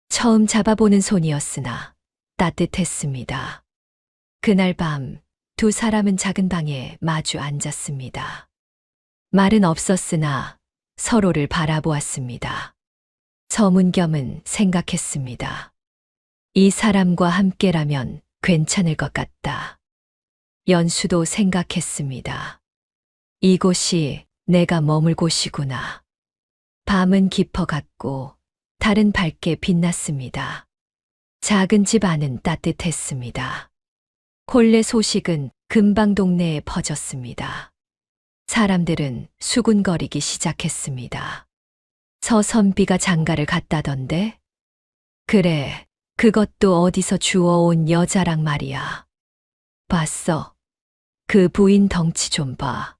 처음 잡아보는 손이었으나 따뜻했습니다. 그날 밤 두 사람은 작은 방에 마주 앉았습니다. 말은 없었으나 서로를 바라보았습니다. 서문겸은 생각했습니다. 이 사람과 함께라면 괜찮을 것 같다. 연수도 생각했습니다. 이곳이 내가 머물 곳이구나. 밤은 깊어갔고 달은 밝게 빛났습니다. 작은 집 안은 따뜻했습니다. 혼례 소식은 금방 동네에 퍼졌습니다. 사람들은 수군거리기 시작했습니다. 서선비가 장가를 갔다던데? 그래, 그것도 어디서 주워온 여자랑 말이야. 봤어. 그 부인 덩치 좀 봐.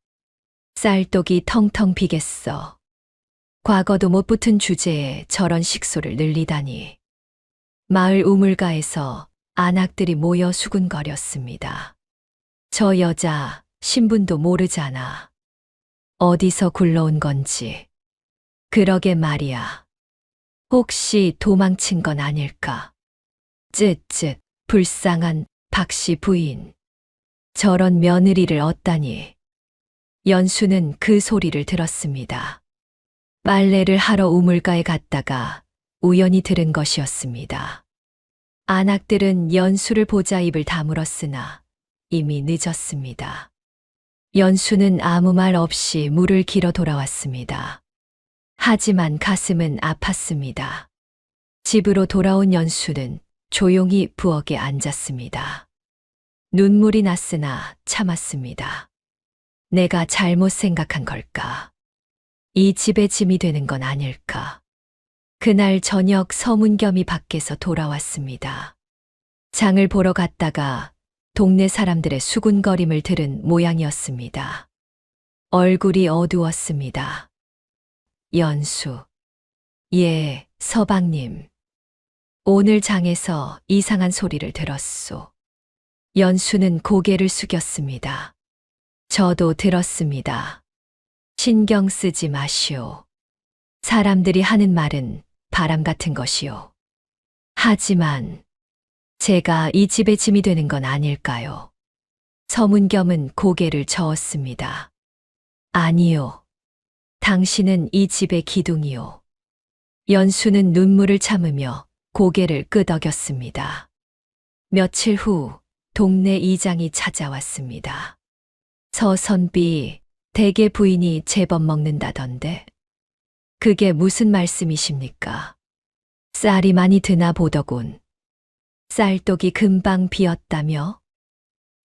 쌀독이 텅텅 비겠어. 과거도 못 붙은 주제에 저런 식소를 늘리다니. 마을 우물가에서 안악들이 모여 수군거렸습니다. 저 여자 신분도 모르잖아. 어디서 굴러온 건지. 그러게 말이야. 혹시 도망친 건 아닐까? 쯧쯧, 불쌍한 박씨 부인. 저런 며느리를 얻다니. 연수는 그 소리를 들었습니다. 빨래를 하러 우물가에 갔다가 우연히 들은 것이었습니다. 안악들은 연수를 보자 입을 다물었으나 이미 늦었습니다. 연수는 아무 말 없이 물을 길어 돌아왔습니다. 하지만 가슴은 아팠습니다. 집으로 돌아온 연수는 조용히 부엌에 앉았습니다. 눈물이 났으나 참았습니다. 내가 잘못 생각한 걸까? 이 집의 짐이 되는 건 아닐까? 그날 저녁 서문겸이 밖에서 돌아왔습니다. 장을 보러 갔다가 동네 사람들의 수군거림을 들은 모양이었습니다. 얼굴이 어두웠습니다. 연수. 예, 서방님. 오늘 장에서 이상한 소리를 들었소. 연수는 고개를 숙였습니다. 저도 들었습니다. 신경 쓰지 마시오. 사람들이 하는 말은 바람 같은 것이오. 하지만 제가 이 집의 짐이 되는 건 아닐까요? 서문겸은 고개를 저었습니다. 아니요. 당신은 이 집의 기둥이요. 연수는 눈물을 참으며 고개를 끄덕였습니다. 며칠 후 동네 이장이 찾아왔습니다. 서선비, 대개 부인이 제법 먹는다던데. 그게 무슨 말씀이십니까? 쌀이 많이 드나 보더군. 쌀독이 금방 비었다며?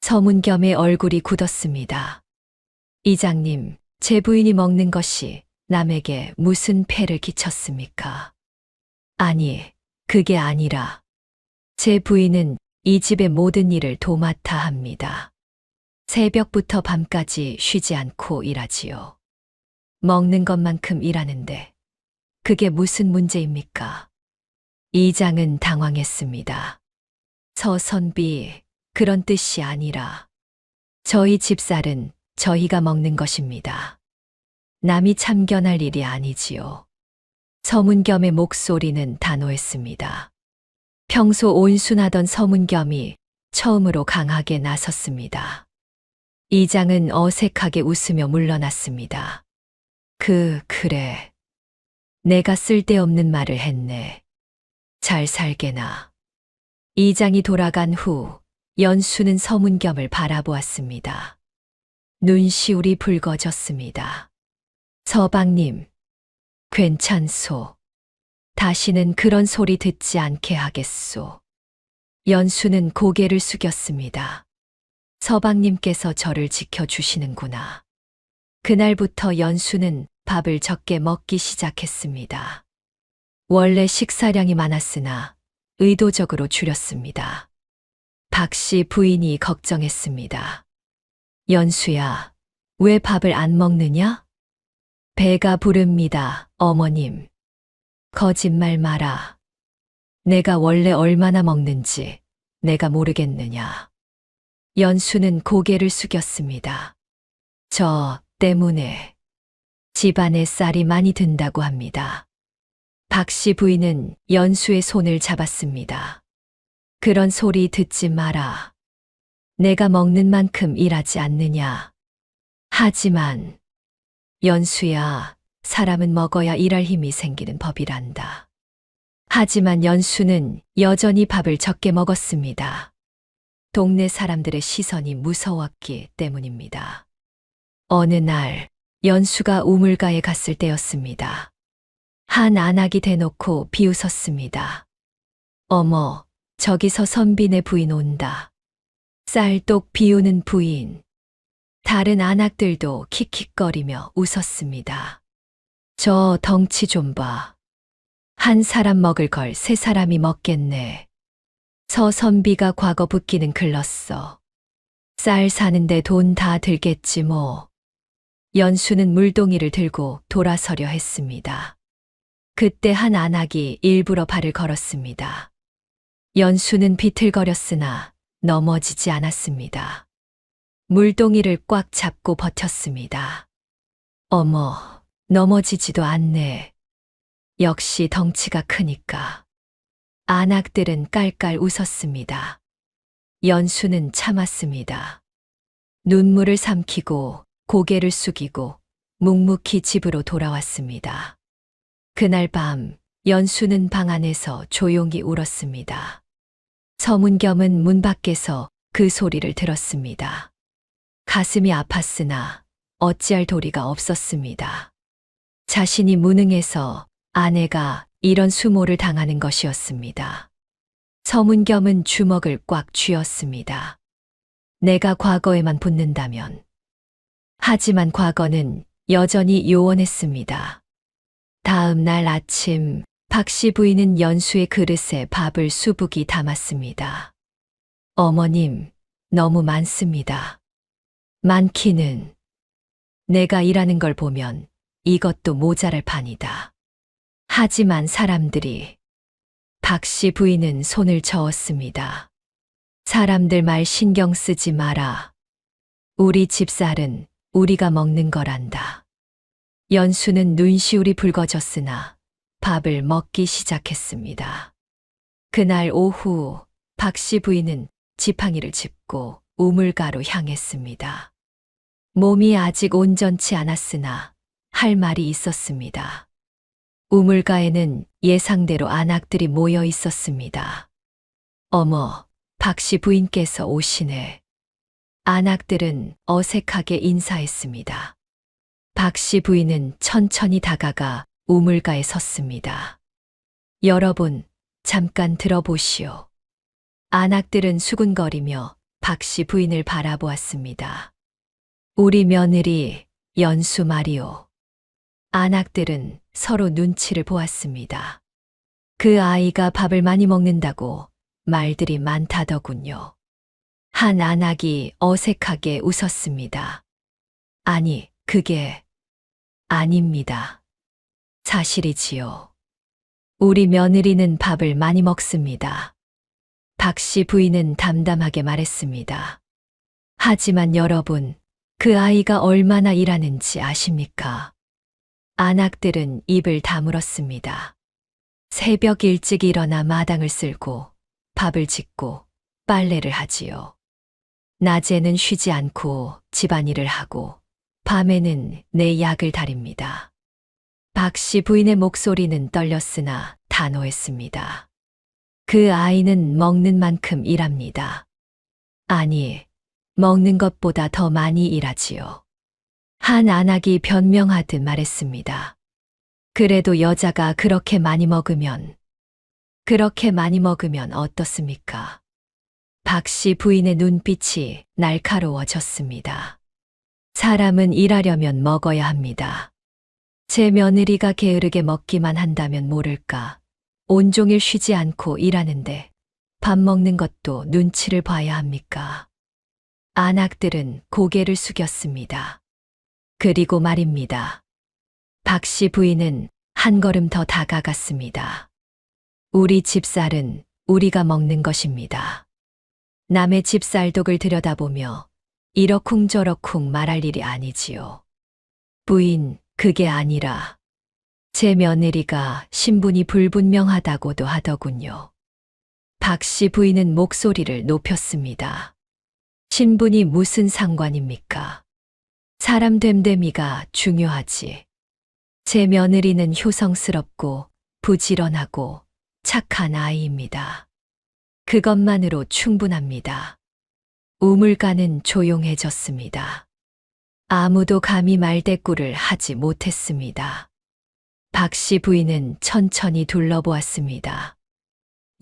서문겸의 얼굴이 굳었습니다. 이장님, 제 부인이 먹는 것이 남에게 무슨 폐를 끼쳤습니까? 아니, 그게 아니라 제 부인은 이 집의 모든 일을 도맡아 합니다. 새벽부터 밤까지 쉬지 않고 일하지요. 먹는 것만큼 일하는데 그게 무슨 문제입니까? 이장은 당황했습니다. 서선비, 그런 뜻이 아니라 저희 집살은 저희가 먹는 것입니다. 남이 참견할 일이 아니지요. 서문겸의 목소리는 단호했습니다. 평소 온순하던 서문겸이 처음으로 강하게 나섰습니다. 이장은 어색하게 웃으며 물러났습니다. 그래. 내가 쓸데없는 말을 했네. 잘 살게나. 이장이 돌아간 후 연수는 서문겸을 바라보았습니다. 눈시울이 붉어졌습니다. 서방님, 괜찮소. 다시는 그런 소리 듣지 않게 하겠소. 연수는 고개를 숙였습니다. 서방님께서 저를 지켜주시는구나. 그날부터 연수는 밥을 적게 먹기 시작했습니다. 원래 식사량이 많았으나 의도적으로 줄였습니다. 박 씨 부인이 걱정했습니다. 연수야, 왜 밥을 안 먹느냐? 배가 부릅니다, 어머님. 거짓말 마라. 내가 원래 얼마나 먹는지 내가 모르겠느냐. 연수는 고개를 숙였습니다. 저 때문에 집안에 쌀이 많이 든다고 합니다. 박 씨 부인은 연수의 손을 잡았습니다. 그런 소리 듣지 마라. 내가 먹는 만큼 일하지 않느냐. 하지만 연수야, 사람은 먹어야 일할 힘이 생기는 법이란다. 하지만 연수는 여전히 밥을 적게 먹었습니다. 동네 사람들의 시선이 무서웠기 때문입니다. 어느 날 연수가 우물가에 갔을 때였습니다. 한 안악이 대놓고 비웃었습니다. 어머, 저기서 선비네 부인 온다. 쌀독 비우는 부인. 다른 안악들도 킥킥거리며 웃었습니다. 저 덩치 좀 봐. 한 사람 먹을 걸 세 사람이 먹겠네. 서선비가 과거 붓기는 글렀어. 쌀 사는데 돈 다 들겠지 뭐. 연수는 물동이를 들고 돌아서려 했습니다. 그때 한 안악이 일부러 발을 걸었습니다. 연수는 비틀거렸으나 넘어지지 않았습니다. 물동이를 꽉 잡고 버텼습니다. 어머, 넘어지지도 않네. 역시 덩치가 크니까. 안악들은 깔깔 웃었습니다. 연수는 참았습니다. 눈물을 삼키고 고개를 숙이고 묵묵히 집으로 돌아왔습니다. 그날 밤 연수는 방 안에서 조용히 울었습니다. 서문겸은 문 밖에서 그 소리를 들었습니다. 가슴이 아팠으나 어찌할 도리가 없었습니다. 자신이 무능해서 아내가 이런 수모를 당하는 것이었습니다. 서문겸은 주먹을 꽉 쥐었습니다. 내가 과거에만 붙는다면. 하지만 과거는 여전히 요원했습니다. 다음 날 아침 박 씨 부인은 연수의 그릇에 밥을 수북이 담았습니다. 어머님, 너무 많습니다. 많기는 내가 일하는 걸 보면 이것도 모자랄 판이다. 하지만 사람들이 박 씨 부인은 손을 저었습니다. 사람들 말 신경 쓰지 마라. 우리 집쌀은 우리가 먹는 거란다. 연수는 눈시울이 붉어졌으나 밥을 먹기 시작했습니다. 그날 오후 박 씨 부인은 지팡이를 짚고 우물가로 향했습니다. 몸이 아직 온전치 않았으나 할 말이 있었습니다. 우물가에는 예상대로 안악들이 모여 있었습니다. 어머, 박 씨 부인께서 오시네. 안악들은 어색하게 인사했습니다. 박 씨 부인은 천천히 다가가 우물가에 섰습니다. 여러분, 잠깐 들어보시오. 안악들은 수군거리며 박 씨 부인을 바라보았습니다. 우리 며느리 연수 말이오. 안악들은 서로 눈치를 보았습니다. 그 아이가 밥을 많이 먹는다고 말들이 많다더군요. 한 안악이 어색하게 웃었습니다. 아니, 그게 아닙니다. 사실이지요. 우리 며느리는 밥을 많이 먹습니다. 박 씨 부인은 담담하게 말했습니다. 하지만 여러분, 그 아이가 얼마나 일하는지 아십니까? 안악들은 입을 다물었습니다. 새벽 일찍 일어나 마당을 쓸고 밥을 짓고 빨래를 하지요. 낮에는 쉬지 않고 집안일을 하고 밤에는 내 약을 다립니다. 박 씨 부인의 목소리는 떨렸으나 단호했습니다. 그 아이는 먹는 만큼 일합니다. 아니, 먹는 것보다 더 많이 일하지요. 한 안악이 변명하듯 말했습니다. 그래도 여자가 그렇게 많이 먹으면 어떻습니까? 박 씨 부인의 눈빛이 날카로워졌습니다. 사람은 일하려면 먹어야 합니다. 제 며느리가 게으르게 먹기만 한다면 모를까. 온종일 쉬지 않고 일하는데 밥 먹는 것도 눈치를 봐야 합니까? 안악들은 고개를 숙였습니다. 그리고 말입니다. 박 씨 부인은 한 걸음 더 다가갔습니다. 우리 집쌀은 우리가 먹는 것입니다. 남의 집쌀독을 들여다보며 이러쿵저러쿵 말할 일이 아니지요. 부인, 그게 아니라 제 며느리가 신분이 불분명하다고도 하더군요. 박 씨 부인은 목소리를 높였습니다. 신분이 무슨 상관입니까? 사람 됨됨이가 중요하지. 제 며느리는 효성스럽고 부지런하고 착한 아이입니다. 그것만으로 충분합니다. 우물가는 조용해졌습니다. 아무도 감히 말대꾸를 하지 못했습니다. 박 씨 부인은 천천히 둘러보았습니다.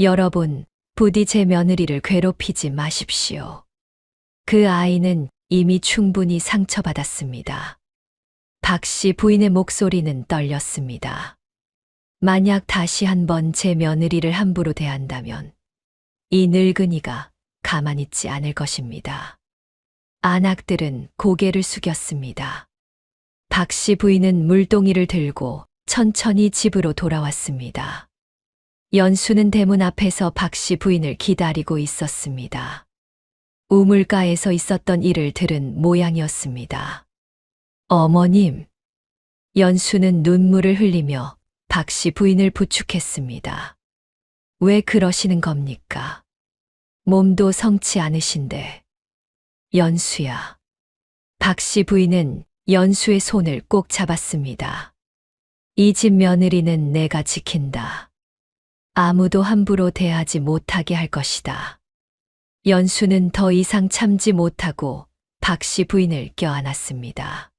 여러분, 부디 제 며느리를 괴롭히지 마십시오. 그 아이는 이미 충분히 상처받았습니다. 박 씨 부인의 목소리는 떨렸습니다. 만약 다시 한번 제 며느리를 함부로 대한다면 이 늙은이가 가만히 있지 않을 것입니다. 안악들은 고개를 숙였습니다. 박 씨 부인은 물동이를 들고 천천히 집으로 돌아왔습니다. 연수는 대문 앞에서 박 씨 부인을 기다리고 있었습니다. 우물가에서 있었던 일을 들은 모양이었습니다. 어머님. 연수는 눈물을 흘리며 박 씨 부인을 부축했습니다. 왜 그러시는 겁니까? 몸도 성치 않으신데. 연수야. 박 씨 부인은 연수의 손을 꼭 잡았습니다. 이 집 며느리는 내가 지킨다. 아무도 함부로 대하지 못하게 할 것이다. 연수는 더 이상 참지 못하고 박 씨 부인을 껴안았습니다.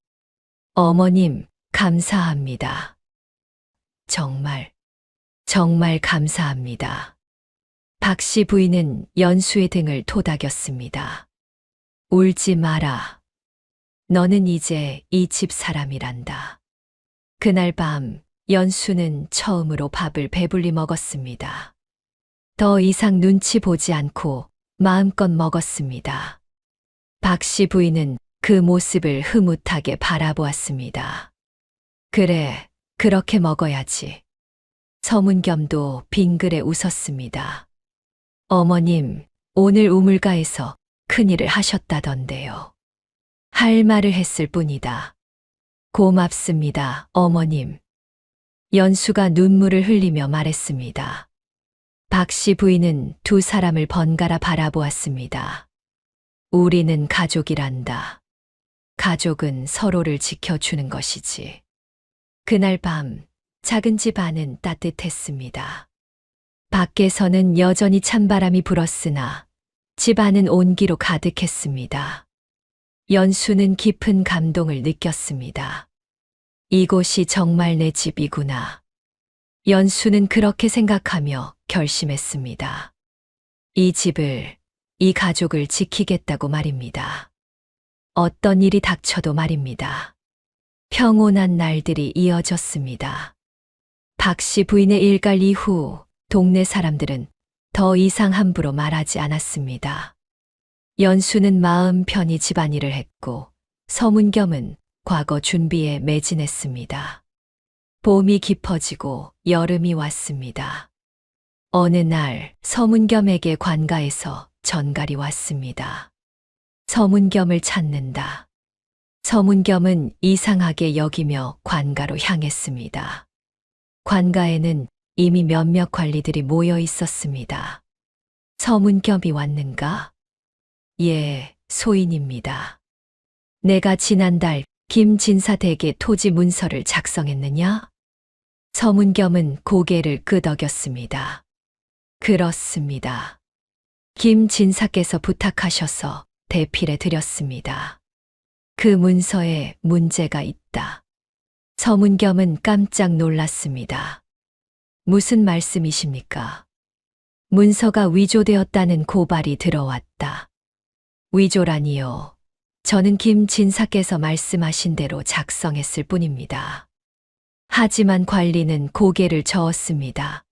어머님, 감사합니다. 정말 감사합니다. 박 씨 부인은 연수의 등을 토닥였습니다. 울지 마라. 너는 이제 이 집 사람이란다. 그날 밤 연수는 처음으로 밥을 배불리 먹었습니다. 더 이상 눈치 보지 않고 마음껏 먹었습니다. 박 씨 부인은 그 모습을 흐뭇하게 바라보았습니다. 그래, 그렇게 먹어야지. 서문겸도 빙그레 웃었습니다. 어머님, 오늘 우물가에서 큰일을 하셨다던데요. 할 말을 했을 뿐이다. 고맙습니다, 어머님. 연수가 눈물을 흘리며 말했습니다. 박 씨 부인은 두 사람을 번갈아 바라보았습니다. 우리는 가족이란다. 가족은 서로를 지켜주는 것이지. 그날 밤 작은 집 안은 따뜻했습니다. 밖에서는 여전히 찬바람이 불었으나 집 안은 온기로 가득했습니다. 연수는 깊은 감동을 느꼈습니다. 이곳이 정말 내 집이구나. 연수는 그렇게 생각하며 결심했습니다. 이 가족을 지키겠다고 말입니다. 어떤 일이 닥쳐도 말입니다. 평온한 날들이 이어졌습니다. 박 씨 부인의 일갈 이후 동네 사람들은 더 이상 함부로 말하지 않았습니다. 연수는 마음 편히 집안일을 했고 서문겸은 과거 준비에 매진했습니다. 봄이 깊어지고 여름이 왔습니다. 어느 날 서문겸에게 관가에서 전갈이 왔습니다. 서문겸을 찾는다. 서문겸은 이상하게 여기며 관가로 향했습니다. 관가에는 이미 몇몇 관리들이 모여 있었습니다. 서문겸이 왔는가? 예, 소인입니다. 내가 지난달 김진사 댁에 토지 문서를 작성했느냐? 서문겸은 고개를 끄덕였습니다. 그렇습니다. 김진사께서 부탁하셔서 대필해 드렸습니다. 그 문서에 문제가 있다. 서문겸은 깜짝 놀랐습니다. 무슨 말씀이십니까? 문서가 위조되었다는 고발이 들어왔다. 위조라니요. 저는 김 진사께서 말씀하신 대로 작성했을 뿐입니다. 하지만 관리는 고개를 저었습니다.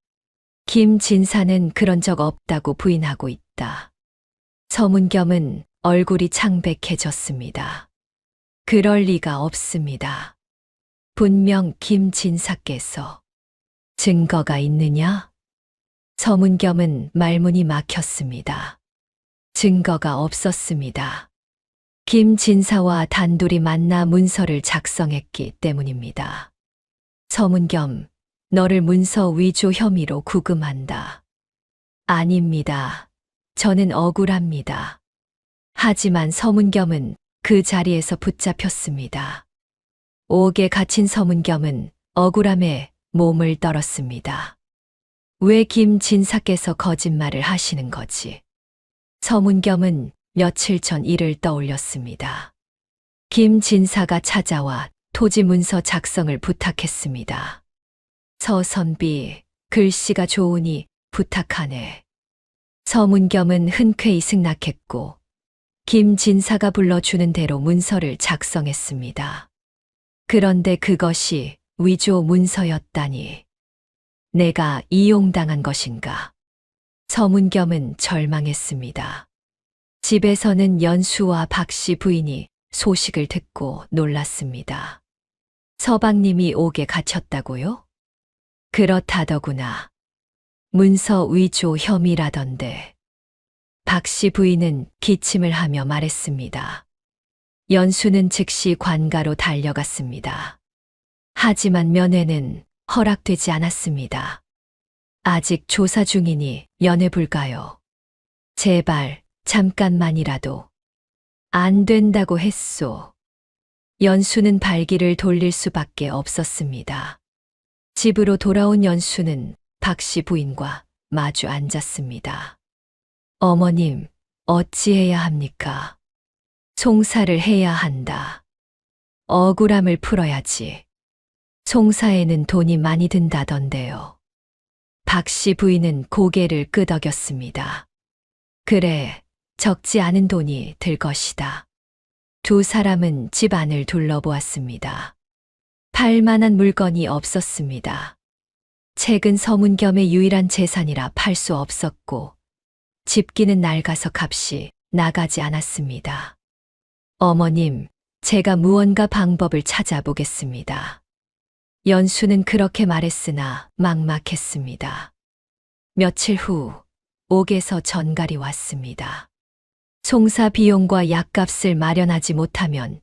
김 진사는 그런 적 없다고 부인하고 있다. 서문겸은 얼굴이 창백해졌습니다. 그럴 리가 없습니다. 분명 김 진사께서. 증거가 있느냐? 서문겸은 말문이 막혔습니다. 증거가 없었습니다. 김 진사와 단둘이 만나 문서를 작성했기 때문입니다. 서문겸, 너를 문서 위조 혐의로 구금한다. 아닙니다. 저는 억울합니다. 하지만 서문겸은 그 자리에서 붙잡혔습니다. 옥에 갇힌 서문겸은 억울함에 몸을 떨었습니다. 왜 김 진사께서 거짓말을 하시는 거지? 서문겸은 며칠 전 일을 떠올렸습니다. 김 진사가 찾아와 토지 문서 작성을 부탁했습니다. 서선비, 글씨가 좋으니 부탁하네. 서문겸은 흔쾌히 승낙했고 김 진사가 불러주는 대로 문서를 작성했습니다. 그런데 그것이 위조 문서였다니. 내가 이용당한 것인가? 서문겸은 절망했습니다. 집에서는 연수와 박씨 부인이 소식을 듣고 놀랐습니다. 서방님이 옥에 갇혔다고요? 그렇다더구나. 문서 위조 혐의라던데. 박씨 부인은 기침을 하며 말했습니다. 연수는 즉시 관가로 달려갔습니다. 하지만 면회는 허락되지 않았습니다. 아직 조사 중이니 면회 불가요. 제발 잠깐만이라도. 안 된다고 했소. 연수는 발길을 돌릴 수밖에 없었습니다. 집으로 돌아온 연수는 박씨 부인과 마주 앉았습니다. 어머님, 어찌해야 합니까? 송사를 해야 한다. 억울함을 풀어야지. 송사에는 돈이 많이 든다던데요. 박씨 부인은 고개를 끄덕였습니다. 그래, 적지 않은 돈이 들 것이다. 두 사람은 집 안을 둘러보았습니다. 팔 만한 물건이 없었습니다. 책은 서문겸의 유일한 재산이라 팔 수 없었고 집기는 낡아서 값이 나가지 않았습니다. 어머님, 제가 무언가 방법을 찾아보겠습니다. 연수는 그렇게 말했으나 막막했습니다. 며칠 후 옥에서 전갈이 왔습니다. 송사 비용과 약값을 마련하지 못하면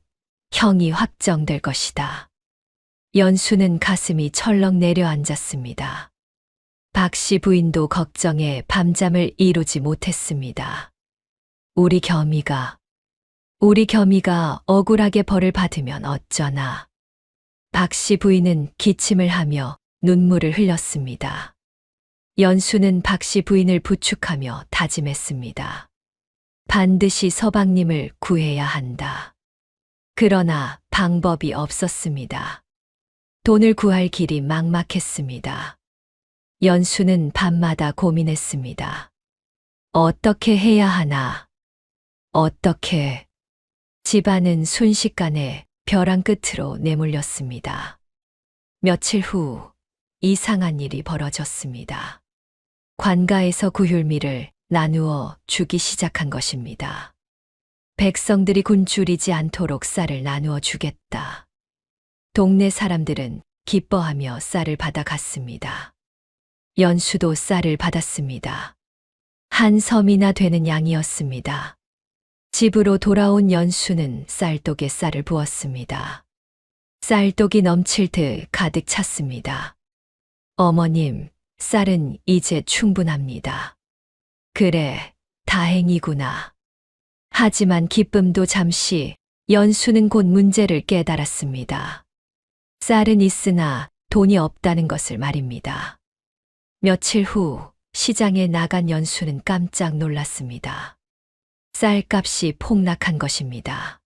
형이 확정될 것이다. 연수는 가슴이 철렁 내려앉았습니다. 박씨 부인도 걱정에 밤잠을 이루지 못했습니다. 우리 겸이가 억울하게 벌을 받으면 어쩌나. 박씨 부인은 기침을 하며 눈물을 흘렸습니다. 연수는 박씨 부인을 부축하며 다짐했습니다. 반드시 서방님을 구해야 한다. 그러나 방법이 없었습니다. 돈을 구할 길이 막막했습니다. 연수는 밤마다 고민했습니다. 어떻게 해야 하나? 어떻게? 집안은 순식간에 벼랑 끝으로 내몰렸습니다. 며칠 후 이상한 일이 벌어졌습니다. 관가에서 구휼미를 나누어 주기 시작한 것입니다. 백성들이 굶주리지 않도록 쌀을 나누어 주겠다. 동네 사람들은 기뻐하며 쌀을 받아갔습니다. 연수도 쌀을 받았습니다. 한 섬이나 되는 양이었습니다. 집으로 돌아온 연수는 쌀독에 쌀을 부었습니다. 쌀독이 넘칠 듯 가득 찼습니다. 어머님, 쌀은 이제 충분합니다. 그래, 다행이구나. 하지만 기쁨도 잠시, 연수는 곧 문제를 깨달았습니다. 쌀은 있으나 돈이 없다는 것을 말입니다. 며칠 후 시장에 나간 연수는 깜짝 놀랐습니다. 쌀값이 폭락한 것입니다.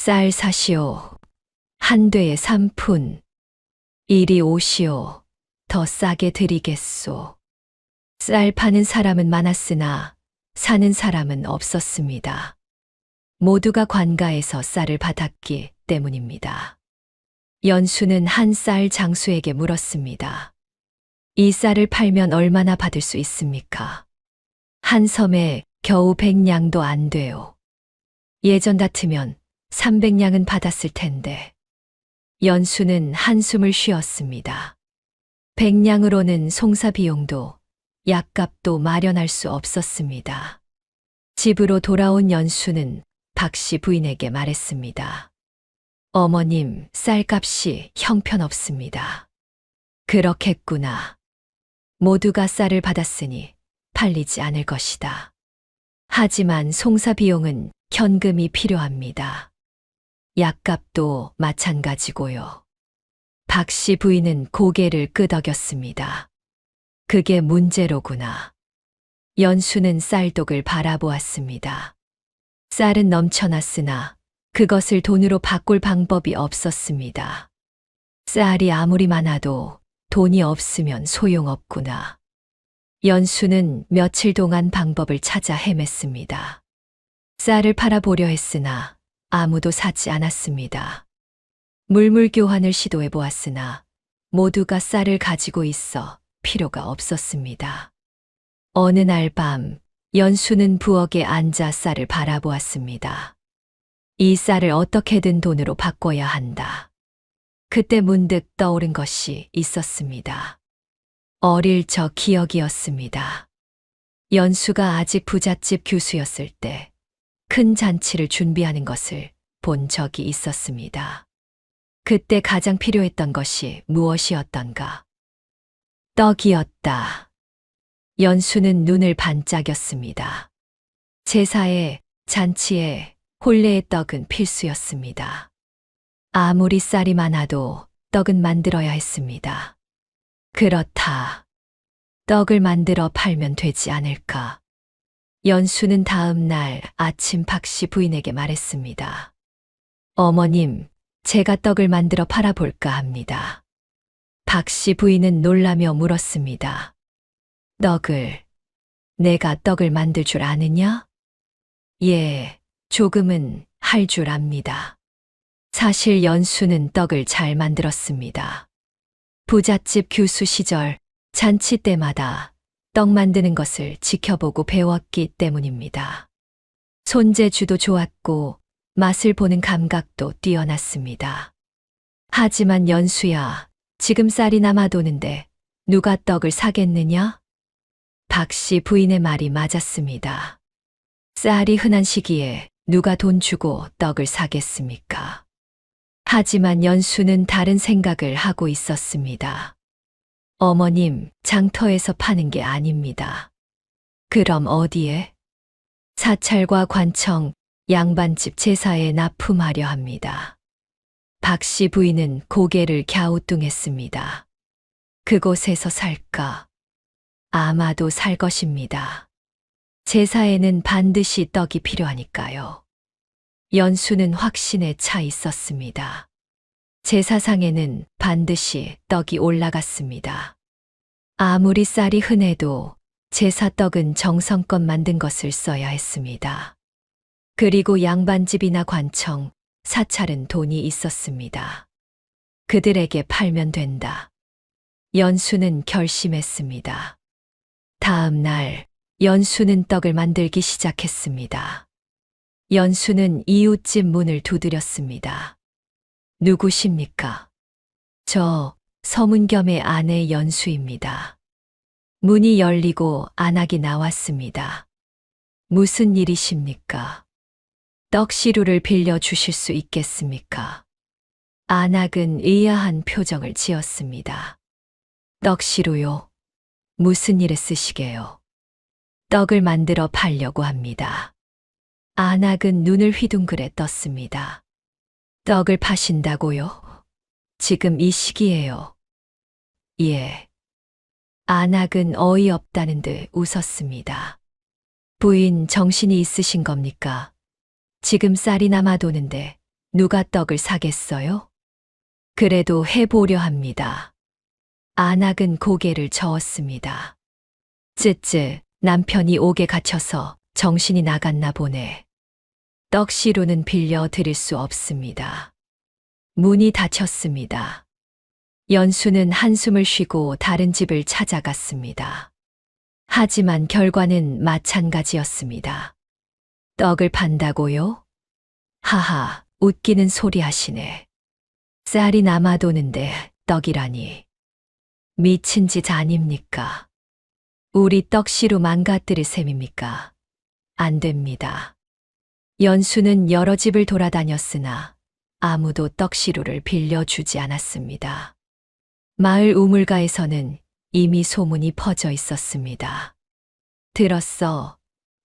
쌀 사시오. 한 되에 3푼. 이리 오시오. 더 싸게 드리겠소. 쌀 파는 사람은 많았으나 사는 사람은 없었습니다. 모두가 관가에서 쌀을 받았기 때문입니다. 연수는 한 쌀 장수에게 물었습니다. 이 쌀을 팔면 얼마나 받을 수 있습니까? 한 섬에 겨우 100냥도 안 돼요. 예전 같으면 300냥은 받았을 텐데. 연수는 한숨을 쉬었습니다. 100냥으로는 송사 비용도 약값도 마련할 수 없었습니다. 집으로 돌아온 연수는 박씨 부인에게 말했습니다. 어머님, 쌀값이 형편없습니다. 그렇겠구나. 모두가 쌀을 받았으니 팔리지 않을 것이다. 하지만 송사 비용은 현금이 필요합니다. 약값도 마찬가지고요. 박씨 부인은 고개를 끄덕였습니다. 그게 문제로구나. 연수는 쌀독을 바라보았습니다. 쌀은 넘쳐났으나 그것을 돈으로 바꿀 방법이 없었습니다. 쌀이 아무리 많아도 돈이 없으면 소용없구나. 연수는 며칠 동안 방법을 찾아 헤맸습니다. 쌀을 팔아보려 했으나 아무도 사지 않았습니다. 물물 교환을 시도해 보았으나 모두가 쌀을 가지고 있어 필요가 없었습니다. 어느 날 밤, 연수는 부엌에 앉아 쌀을 바라보았습니다. 이 쌀을 어떻게든 돈으로 바꿔야 한다. 그때 문득 떠오른 것이 있었습니다. 어릴 적 기억이었습니다. 연수가 아직 부잣집 교수였을 때 큰 잔치를 준비하는 것을 본 적이 있었습니다. 그때 가장 필요했던 것이 무엇이었던가? 떡이었다. 연수는 눈을 반짝였습니다. 제사에, 잔치에, 혼례의 떡은 필수였습니다. 아무리 쌀이 많아도 떡은 만들어야 했습니다. 그렇다. 떡을 만들어 팔면 되지 않을까? 연수는 다음 날 아침 박씨 부인에게 말했습니다. 어머님, 제가 떡을 만들어 팔아볼까 합니다. 박씨 부인은 놀라며 물었습니다. 내가 떡을 만들 줄 아느냐? 예, 조금은 할 줄 압니다. 사실 연수는 떡을 잘 만들었습니다. 부잣집 교수 시절 잔치 때마다 떡 만드는 것을 지켜보고 배웠기 때문입니다. 손재주도 좋았고 맛을 보는 감각도 뛰어났습니다. 하지만 연수야, 지금 쌀이 남아도는데 누가 떡을 사겠느냐? 박씨 부인의 말이 맞았습니다. 쌀이 흔한 시기에 누가 돈 주고 떡을 사겠습니까? 하지만 연수는 다른 생각을 하고 있었습니다. 어머님, 장터에서 파는 게 아닙니다. 그럼 어디에? 사찰과 관청, 양반집 제사에 납품하려 합니다. 박씨 부인은 고개를 갸우뚱했습니다. 그곳에서 살까? 아마도 살 것입니다. 제사에는 반드시 떡이 필요하니까요. 연수는 확신에 차 있었습니다. 제사상에는 반드시 떡이 올라갔습니다. 아무리 쌀이 흔해도 제사떡은 정성껏 만든 것을 써야 했습니다. 그리고 양반집이나 관청, 사찰은 돈이 있었습니다. 그들에게 팔면 된다. 연수는 결심했습니다. 다음 날, 연수는 떡을 만들기 시작했습니다. 연수는 이웃집 문을 두드렸습니다. 누구십니까? 저 서문겸의 아내 연수입니다. 문이 열리고 안악이 나왔습니다. 무슨 일이십니까? 떡시루를 빌려주실 수 있겠습니까? 안악은 의아한 표정을 지었습니다. 떡시루요? 무슨 일에 쓰시게요? 떡을 만들어 팔려고 합니다. 안악은 눈을 휘둥그레 떴습니다. 떡을 파신다고요? 지금 이 시기에요. 예. 안악은 어이없다는 듯 웃었습니다. 부인 정신이 있으신 겁니까? 지금 쌀이 남아도는데 누가 떡을 사겠어요? 그래도 해보려 합니다. 안악은 고개를 저었습니다. 쯔쯔, 남편이 옥에 갇혀서 정신이 나갔나 보네. 떡시루는 빌려 드릴 수 없습니다. 문이 닫혔습니다. 연수는 한숨을 쉬고 다른 집을 찾아갔습니다. 하지만 결과는 마찬가지였습니다. 떡을 판다고요? 하하, 웃기는 소리 하시네. 쌀이 남아도는데 떡이라니. 미친 짓 아닙니까? 우리 떡시루 망가뜨릴 셈입니까? 안 됩니다. 연수는 여러 집을 돌아다녔으나 아무도 떡시루를 빌려주지 않았습니다. 마을 우물가에서는 이미 소문이 퍼져 있었습니다. 들었어.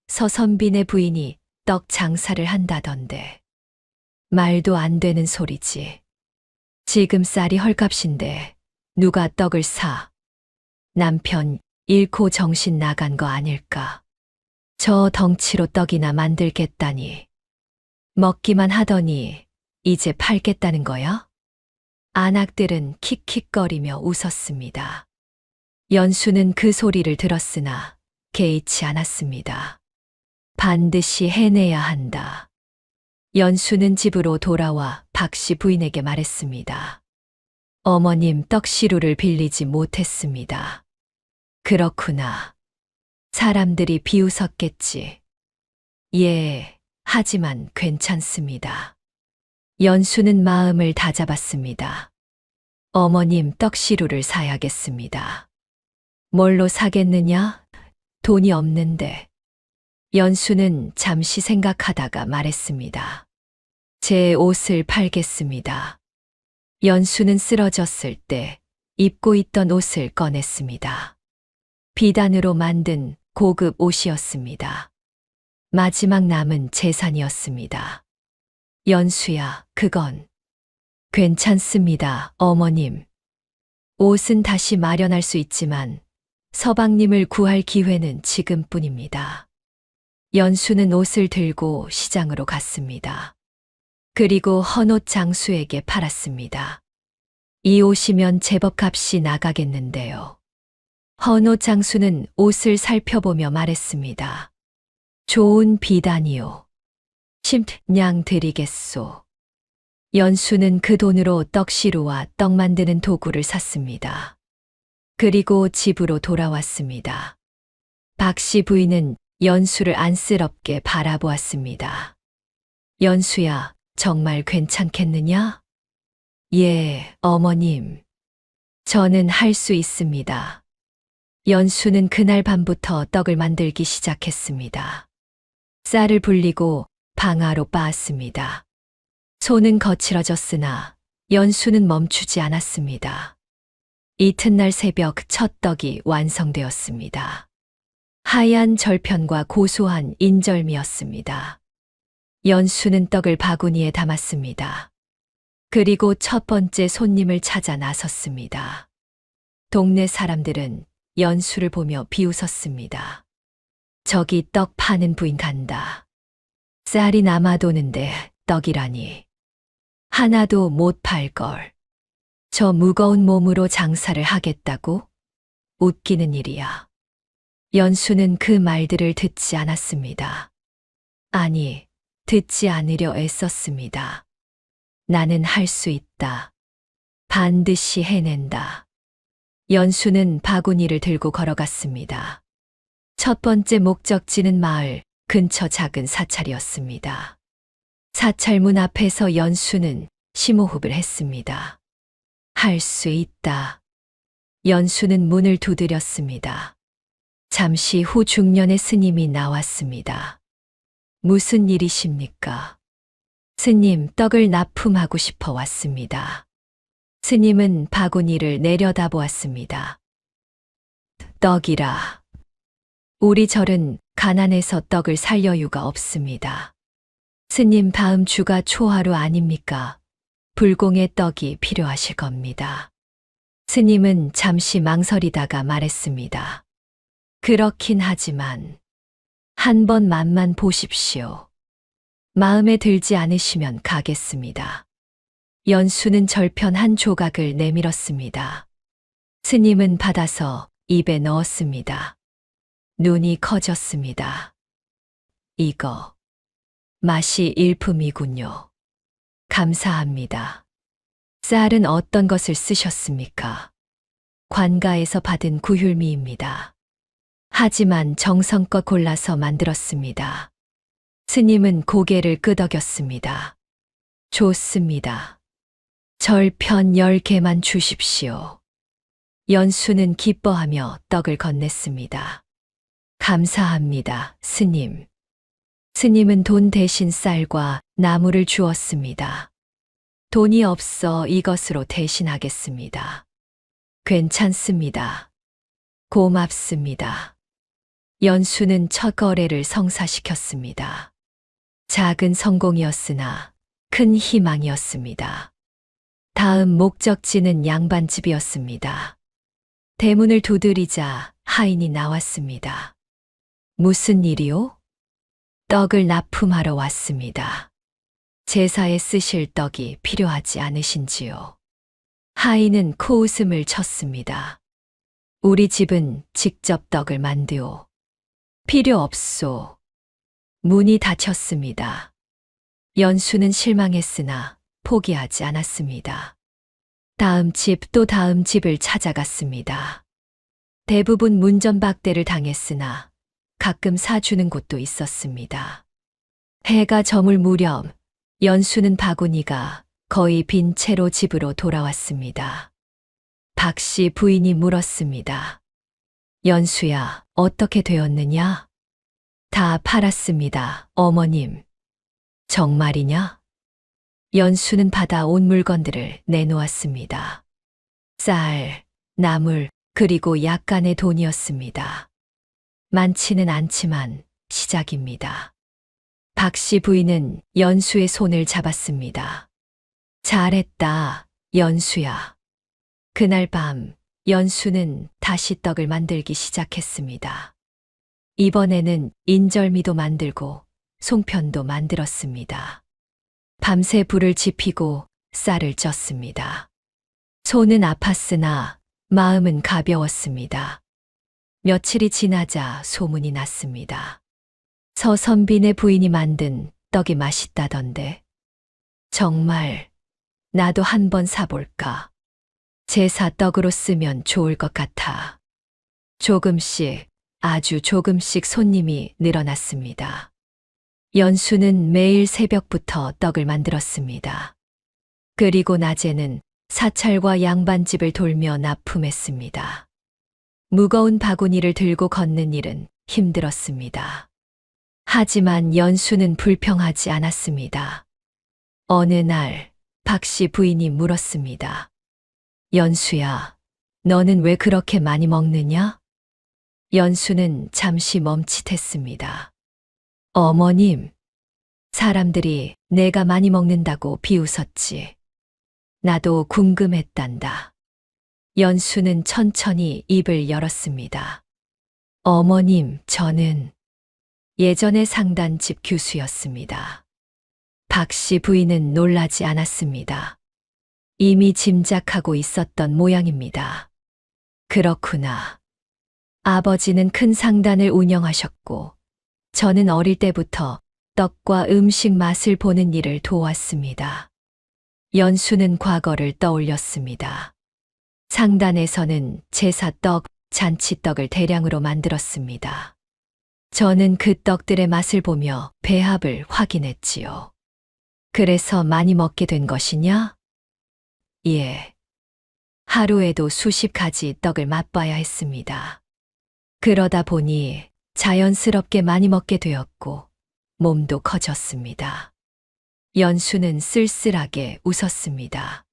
서선빈의 부인이 떡 장사를 한다던데. 말도 안 되는 소리지. 지금 쌀이 헐값인데 누가 떡을 사? 남편 잃고 정신 나간 거 아닐까? 저 덩치로 떡이나 만들겠다니. 먹기만 하더니 이제 팔겠다는 거야? 안악들은 킥킥거리며 웃었습니다. 연수는 그 소리를 들었으나 개의치 않았습니다. 반드시 해내야 한다. 연수는 집으로 돌아와 박씨 부인에게 말했습니다. 어머님 떡시루를 빌리지 못했습니다. 그렇구나. 사람들이 비웃었겠지. 예, 하지만 괜찮습니다. 연수는 마음을 다잡았습니다. 어머님 떡시루를 사야겠습니다. 뭘로 사겠느냐? 돈이 없는데. 연수는 잠시 생각하다가 말했습니다. 제 옷을 팔겠습니다. 연수는 쓰러졌을 때 입고 있던 옷을 꺼냈습니다. 비단으로 만든 고급 옷이었습니다. 마지막 남은 재산이었습니다. 연수야, 그건. 괜찮습니다, 어머님. 옷은 다시 마련할 수 있지만 서방님을 구할 기회는 지금뿐입니다. 연수는 옷을 들고 시장으로 갔습니다. 그리고 헌옷 장수에게 팔았습니다. 이 옷이면 제법 값이 나가겠는데요. 헌옷 장수는 옷을 살펴보며 말했습니다. 좋은 비단이요. 심냥 드리겠소. 연수는 그 돈으로 떡시루와 떡 만드는 도구를 샀습니다. 그리고 집으로 돌아왔습니다. 박씨 부인은 연수를 안쓰럽게 바라보았습니다. 연수야, 정말 괜찮겠느냐? 예, 어머님. 저는 할 수 있습니다. 연수는 그날 밤부터 떡을 만들기 시작했습니다. 쌀을 불리고 방아로 빻았습니다. 손은 거칠어졌으나 연수는 멈추지 않았습니다. 이튿날 새벽 첫 떡이 완성되었습니다. 하얀 절편과 고소한 인절미였습니다. 연수는 떡을 바구니에 담았습니다. 그리고 첫 번째 손님을 찾아 나섰습니다. 동네 사람들은 연수를 보며 비웃었습니다. 저기 떡 파는 부인 간다. 쌀이 남아도는데 떡이라니. 하나도 못 팔걸. 저 무거운 몸으로 장사를 하겠다고? 웃기는 일이야. 연수는 그 말들을 듣지 않았습니다. 아니, 듣지 않으려 애썼습니다. 나는 할 수 있다. 반드시 해낸다. 연수는 바구니를 들고 걸어갔습니다. 첫 번째 목적지는 마을 근처 작은 사찰이었습니다. 사찰문 앞에서 연수는 심호흡을 했습니다. 할 수 있다. 연수는 문을 두드렸습니다. 잠시 후 중년의 스님이 나왔습니다. 무슨 일이십니까? 스님, 떡을 납품하고 싶어 왔습니다. 스님은 바구니를 내려다보았습니다. 떡이라. 우리 절은 가난해서 떡을 살 여유가 없습니다. 스님, 다음 주가 초하루 아닙니까? 불공의 떡이 필요하실 겁니다. 스님은 잠시 망설이다가 말했습니다. 그렇긴 하지만 한 번 맛만 보십시오. 마음에 들지 않으시면 가겠습니다. 연수는 절편 한 조각을 내밀었습니다. 스님은 받아서 입에 넣었습니다. 눈이 커졌습니다. 이거 맛이 일품이군요. 감사합니다. 쌀은 어떤 것을 쓰셨습니까? 관가에서 받은 구휼미입니다. 하지만 정성껏 골라서 만들었습니다. 스님은 고개를 끄덕였습니다. 좋습니다. 절편 10개만 주십시오. 연수는 기뻐하며 떡을 건넸습니다. 감사합니다, 스님. 스님은 돈 대신 쌀과 나무를 주었습니다. 돈이 없어 이것으로 대신하겠습니다. 괜찮습니다. 고맙습니다. 연수는 첫 거래를 성사시켰습니다. 작은 성공이었으나 큰 희망이었습니다. 다음 목적지는 양반집이었습니다. 대문을 두드리자 하인이 나왔습니다. 무슨 일이요? 떡을 납품하러 왔습니다. 제사에 쓰실 떡이 필요하지 않으신지요? 하인은 코웃음을 쳤습니다. 우리 집은 직접 떡을 만드오. 필요 없소. 문이 닫혔습니다. 연수는 실망했으나 포기하지 않았습니다. 다음 집 또 다음 집을 찾아갔습니다. 대부분 문전박대를 당했으나 가끔 사주는 곳도 있었습니다. 해가 저물 무렵 연수는 바구니가 거의 빈 채로 집으로 돌아왔습니다. 박씨 부인이 물었습니다. 연수야, 어떻게 되었느냐? 다 팔았습니다, 어머님. 정말이냐? 연수는 받아온 물건들을 내놓았습니다. 쌀, 나물, 그리고 약간의 돈이었습니다. 많지는 않지만 시작입니다. 박씨 부인은 연수의 손을 잡았습니다. 잘했다, 연수야. 그날 밤 연수는 다시 떡을 만들기 시작했습니다. 이번에는 인절미도 만들고 송편도 만들었습니다. 밤새 불을 지피고 쌀을 쪘습니다. 손은 아팠으나 마음은 가벼웠습니다. 며칠이 지나자 소문이 났습니다. 서선빈의 부인이 만든 떡이 맛있다던데. 정말 나도 한번 사볼까. 제사 떡으로 쓰면 좋을 것 같아. 조금씩, 아주 조금씩 손님이 늘어났습니다. 연수는 매일 새벽부터 떡을 만들었습니다. 그리고 낮에는 사찰과 양반집을 돌며 납품했습니다. 무거운 바구니를 들고 걷는 일은 힘들었습니다. 하지만 연수는 불평하지 않았습니다. 어느 날 박씨 부인이 물었습니다. 연수야, 너는 왜 그렇게 많이 먹느냐? 연수는 잠시 멈칫했습니다. 어머님, 사람들이 내가 많이 먹는다고 비웃었지. 나도 궁금했단다. 연수는 천천히 입을 열었습니다. 어머님, 저는 예전에 상단집 교수였습니다. 박씨 부인은 놀라지 않았습니다. 이미 짐작하고 있었던 모양입니다. 그렇구나. 아버지는 큰 상단을 운영하셨고, 저는 어릴 때부터 떡과 음식 맛을 보는 일을 도왔습니다. 연수는 과거를 떠올렸습니다. 상단에서는 제사떡, 잔치떡을 대량으로 만들었습니다. 저는 그 떡들의 맛을 보며 배합을 확인했지요. 그래서 많이 먹게 된 것이냐? 예. 하루에도 수십 가지 떡을 맛봐야 했습니다. 그러다 보니 자연스럽게 많이 먹게 되었고 몸도 커졌습니다. 연수는 쓸쓸하게 웃었습니다.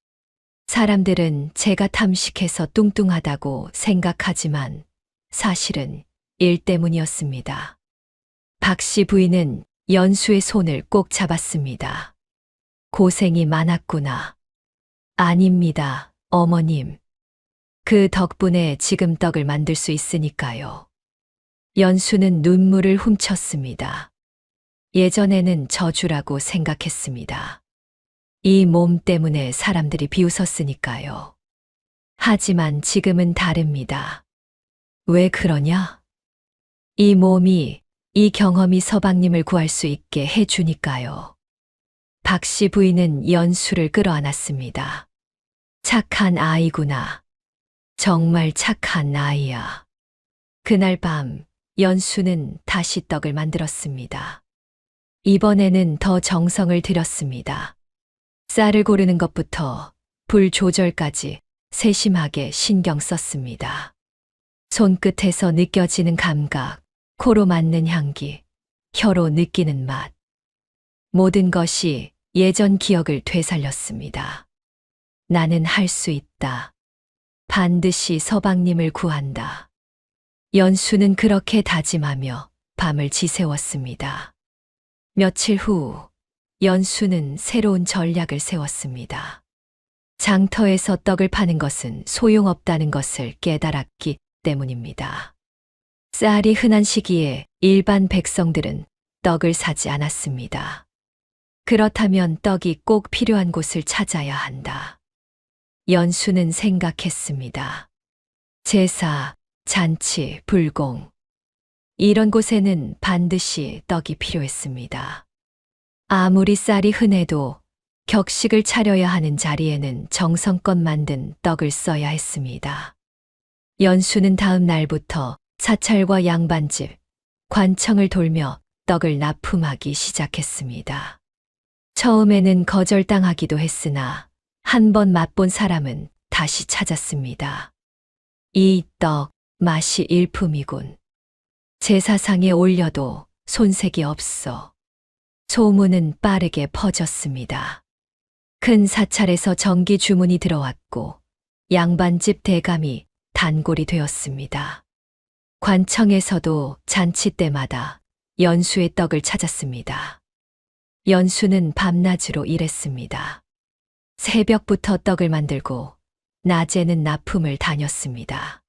사람들은 제가 탐식해서 뚱뚱하다고 생각하지만 사실은 일 때문이었습니다. 박씨 부인은 연수의 손을 꼭 잡았습니다. 고생이 많았구나. 아닙니다, 어머님. 그 덕분에 지금 떡을 만들 수 있으니까요. 연수는 눈물을 훔쳤습니다. 예전에는 저주라고 생각했습니다. 이 몸 때문에 사람들이 비웃었으니까요. 하지만 지금은 다릅니다. 왜 그러냐? 이 몸이, 이 경험이 서방님을 구할 수 있게 해주니까요. 박 씨 부인은 연수를 끌어안았습니다. 착한 아이구나. 정말 착한 아이야. 그날 밤 연수는 다시 떡을 만들었습니다. 이번에는 더 정성을 들였습니다. 쌀을 고르는 것부터 불 조절까지 세심하게 신경 썼습니다. 손끝에서 느껴지는 감각, 코로 맡는 향기, 혀로 느끼는 맛. 모든 것이 예전 기억을 되살렸습니다. 나는 할 수 있다. 반드시 서방님을 구한다. 연수는 그렇게 다짐하며 밤을 지새웠습니다. 며칠 후 연수는 새로운 전략을 세웠습니다. 장터에서 떡을 파는 것은 소용없다는 것을 깨달았기 때문입니다. 쌀이 흔한 시기에 일반 백성들은 떡을 사지 않았습니다. 그렇다면 떡이 꼭 필요한 곳을 찾아야 한다. 연수는 생각했습니다. 제사, 잔치, 불공. 이런 곳에는 반드시 떡이 필요했습니다. 아무리 쌀이 흔해도 격식을 차려야 하는 자리에는 정성껏 만든 떡을 써야 했습니다. 연수는 다음 날부터 사찰과 양반집, 관청을 돌며 떡을 납품하기 시작했습니다. 처음에는 거절당하기도 했으나 한 번 맛본 사람은 다시 찾았습니다. 이 떡 맛이 일품이군. 제사상에 올려도 손색이 없어. 소문은 빠르게 퍼졌습니다. 큰 사찰에서 정기 주문이 들어왔고 양반집 대감이 단골이 되었습니다. 관청에서도 잔치 때마다 연수의 떡을 찾았습니다. 연수는 밤낮으로 일했습니다. 새벽부터 떡을 만들고 낮에는 납품을 다녔습니다.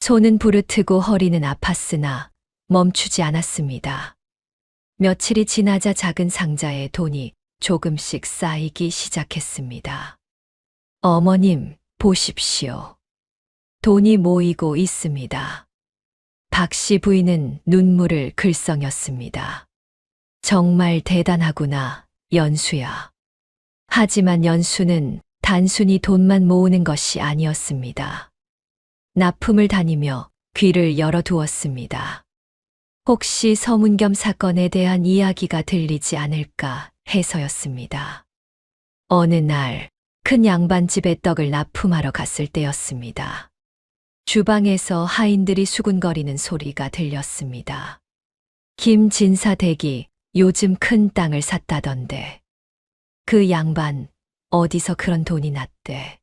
손은 부르트고 허리는 아팠으나 멈추지 않았습니다. 며칠이 지나자 작은 상자에 돈이 조금씩 쌓이기 시작했습니다. 어머님, 보십시오. 돈이 모이고 있습니다. 박 씨 부인은 눈물을 글썽였습니다. 정말 대단하구나, 연수야. 하지만 연수는 단순히 돈만 모으는 것이 아니었습니다. 납품을 다니며 귀를 열어두었습니다. 혹시 서문겸 사건에 대한 이야기가 들리지 않을까 해서였습니다. 어느 날 큰 양반집에 떡을 납품하러 갔을 때였습니다. 주방에서 하인들이 수군거리는 소리가 들렸습니다. 김진사 댁이 요즘 큰 땅을 샀다던데. 그 양반 어디서 그런 돈이 났대.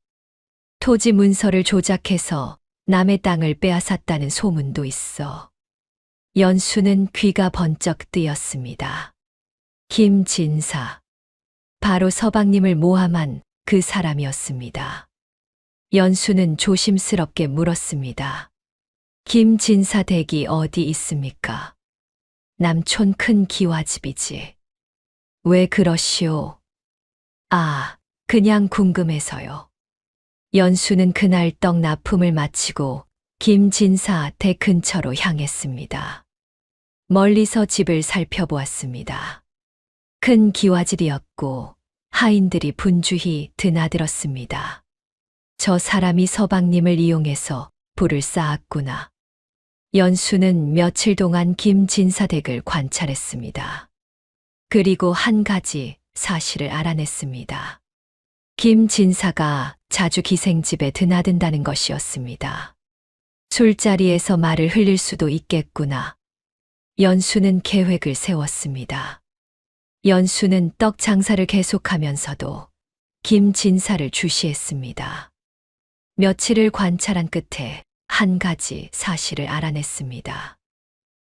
토지 문서를 조작해서 남의 땅을 빼앗았다는 소문도 있어. 연수는 귀가 번쩍 뜨였습니다. 김진사. 바로 서방님을 모함한 그 사람이었습니다. 연수는 조심스럽게 물었습니다. 김진사 댁이 어디 있습니까? 남촌 큰 기와집이지. 왜 그러시오? 아, 그냥 궁금해서요. 연수는 그날 떡 납품을 마치고 김진사 댁 근처로 향했습니다. 멀리서 집을 살펴보았습니다. 큰 기와집이었고 하인들이 분주히 드나들었습니다. 저 사람이 서방님을 이용해서 불을 쌓았구나. 연수는 며칠 동안 김진사 댁을 관찰했습니다. 그리고 한 가지 사실을 알아냈습니다. 김진사가 자주 기생집에 드나든다는 것이었습니다. 술자리에서 말을 흘릴 수도 있겠구나. 연수는 계획을 세웠습니다. 연수는 떡 장사를 계속하면서도 김진사를 주시했습니다. 며칠을 관찰한 끝에 한 가지 사실을 알아냈습니다.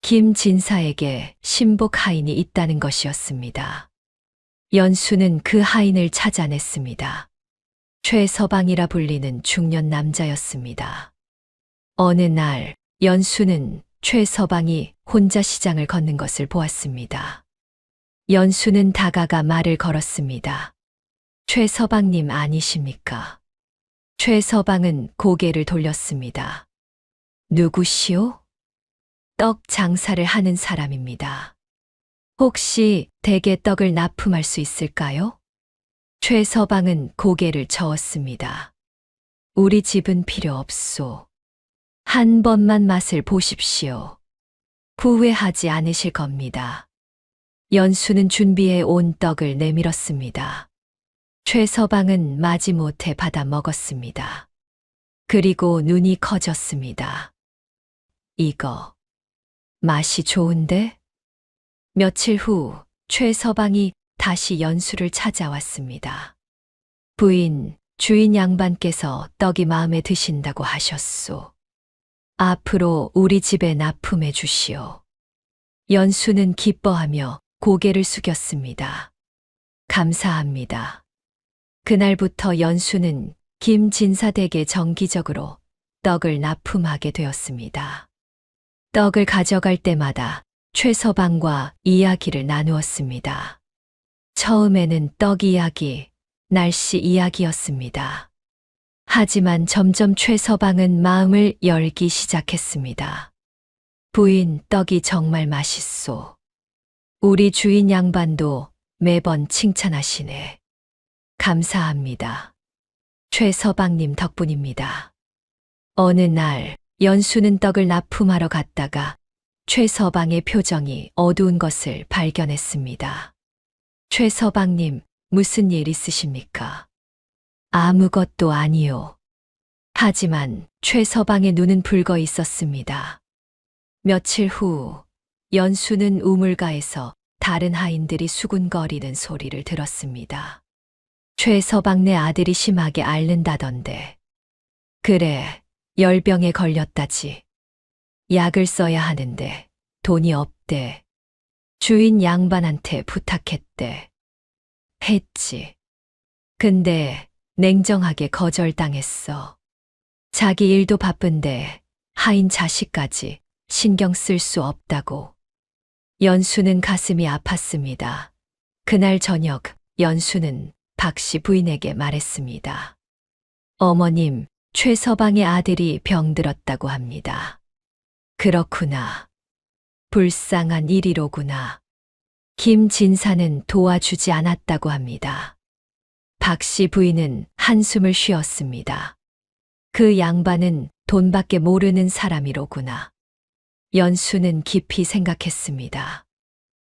김진사에게 신복 하인이 있다는 것이었습니다. 연수는 그 하인을 찾아냈습니다. 최서방이라 불리는 중년 남자였습니다. 어느 날 연수는 최서방이 혼자 시장을 걷는 것을 보았습니다. 연수는 다가가 말을 걸었습니다. 최서방님 아니십니까? 최서방은 고개를 돌렸습니다. 누구시오? 떡 장사를 하는 사람입니다. 혹시 댁에 떡을 납품할 수 있을까요? 최서방은 고개를 저었습니다. 우리 집은 필요 없소. 한 번만 맛을 보십시오. 후회하지 않으실 겁니다. 연수는 준비해 온 떡을 내밀었습니다. 최서방은 마지못해 받아 먹었습니다. 그리고 눈이 커졌습니다. 이거 맛이 좋은데? 며칠 후 최서방이 다시 연수를 찾아왔습니다. 부인, 주인 양반께서 떡이 마음에 드신다고 하셨소. 앞으로 우리 집에 납품해 주시오. 연수는 기뻐하며 고개를 숙였습니다. 감사합니다. 그날부터 연수는 김진사 댁에 정기적으로 떡을 납품하게 되었습니다. 떡을 가져갈 때마다 최서방과 이야기를 나누었습니다. 처음에는 떡 이야기, 날씨 이야기였습니다. 하지만 점점 최서방은 마음을 열기 시작했습니다. 부인, 떡이 정말 맛있소. 우리 주인 양반도 매번 칭찬하시네. 감사합니다. 최서방님 덕분입니다. 어느 날 연수는 떡을 납품하러 갔다가 최서방의 표정이 어두운 것을 발견했습니다. 최서방님, 무슨 일 있으십니까? 아무것도 아니요. 하지만 최서방의 눈은 붉어 있었습니다. 며칠 후 연수는 우물가에서 다른 하인들이 수군거리는 소리를 들었습니다. 최서방네 아들이 심하게 앓는다던데. 그래, 열병에 걸렸다지. 약을 써야 하는데 돈이 없대. 주인 양반한테 부탁했대. 했지. 근데 냉정하게 거절당했어. 자기 일도 바쁜데 하인 자식까지 신경 쓸 수 없다고. 연수는 가슴이 아팠습니다. 그날 저녁 연수는 박씨 부인에게 말했습니다. 어머님, 최서방의 아들이 병들었다고 합니다. 그렇구나. 불쌍한 일이로구나. 김진사는 도와주지 않았다고 합니다. 박씨 부인은 한숨을 쉬었습니다. 그 양반은 돈밖에 모르는 사람이로구나. 연수는 깊이 생각했습니다.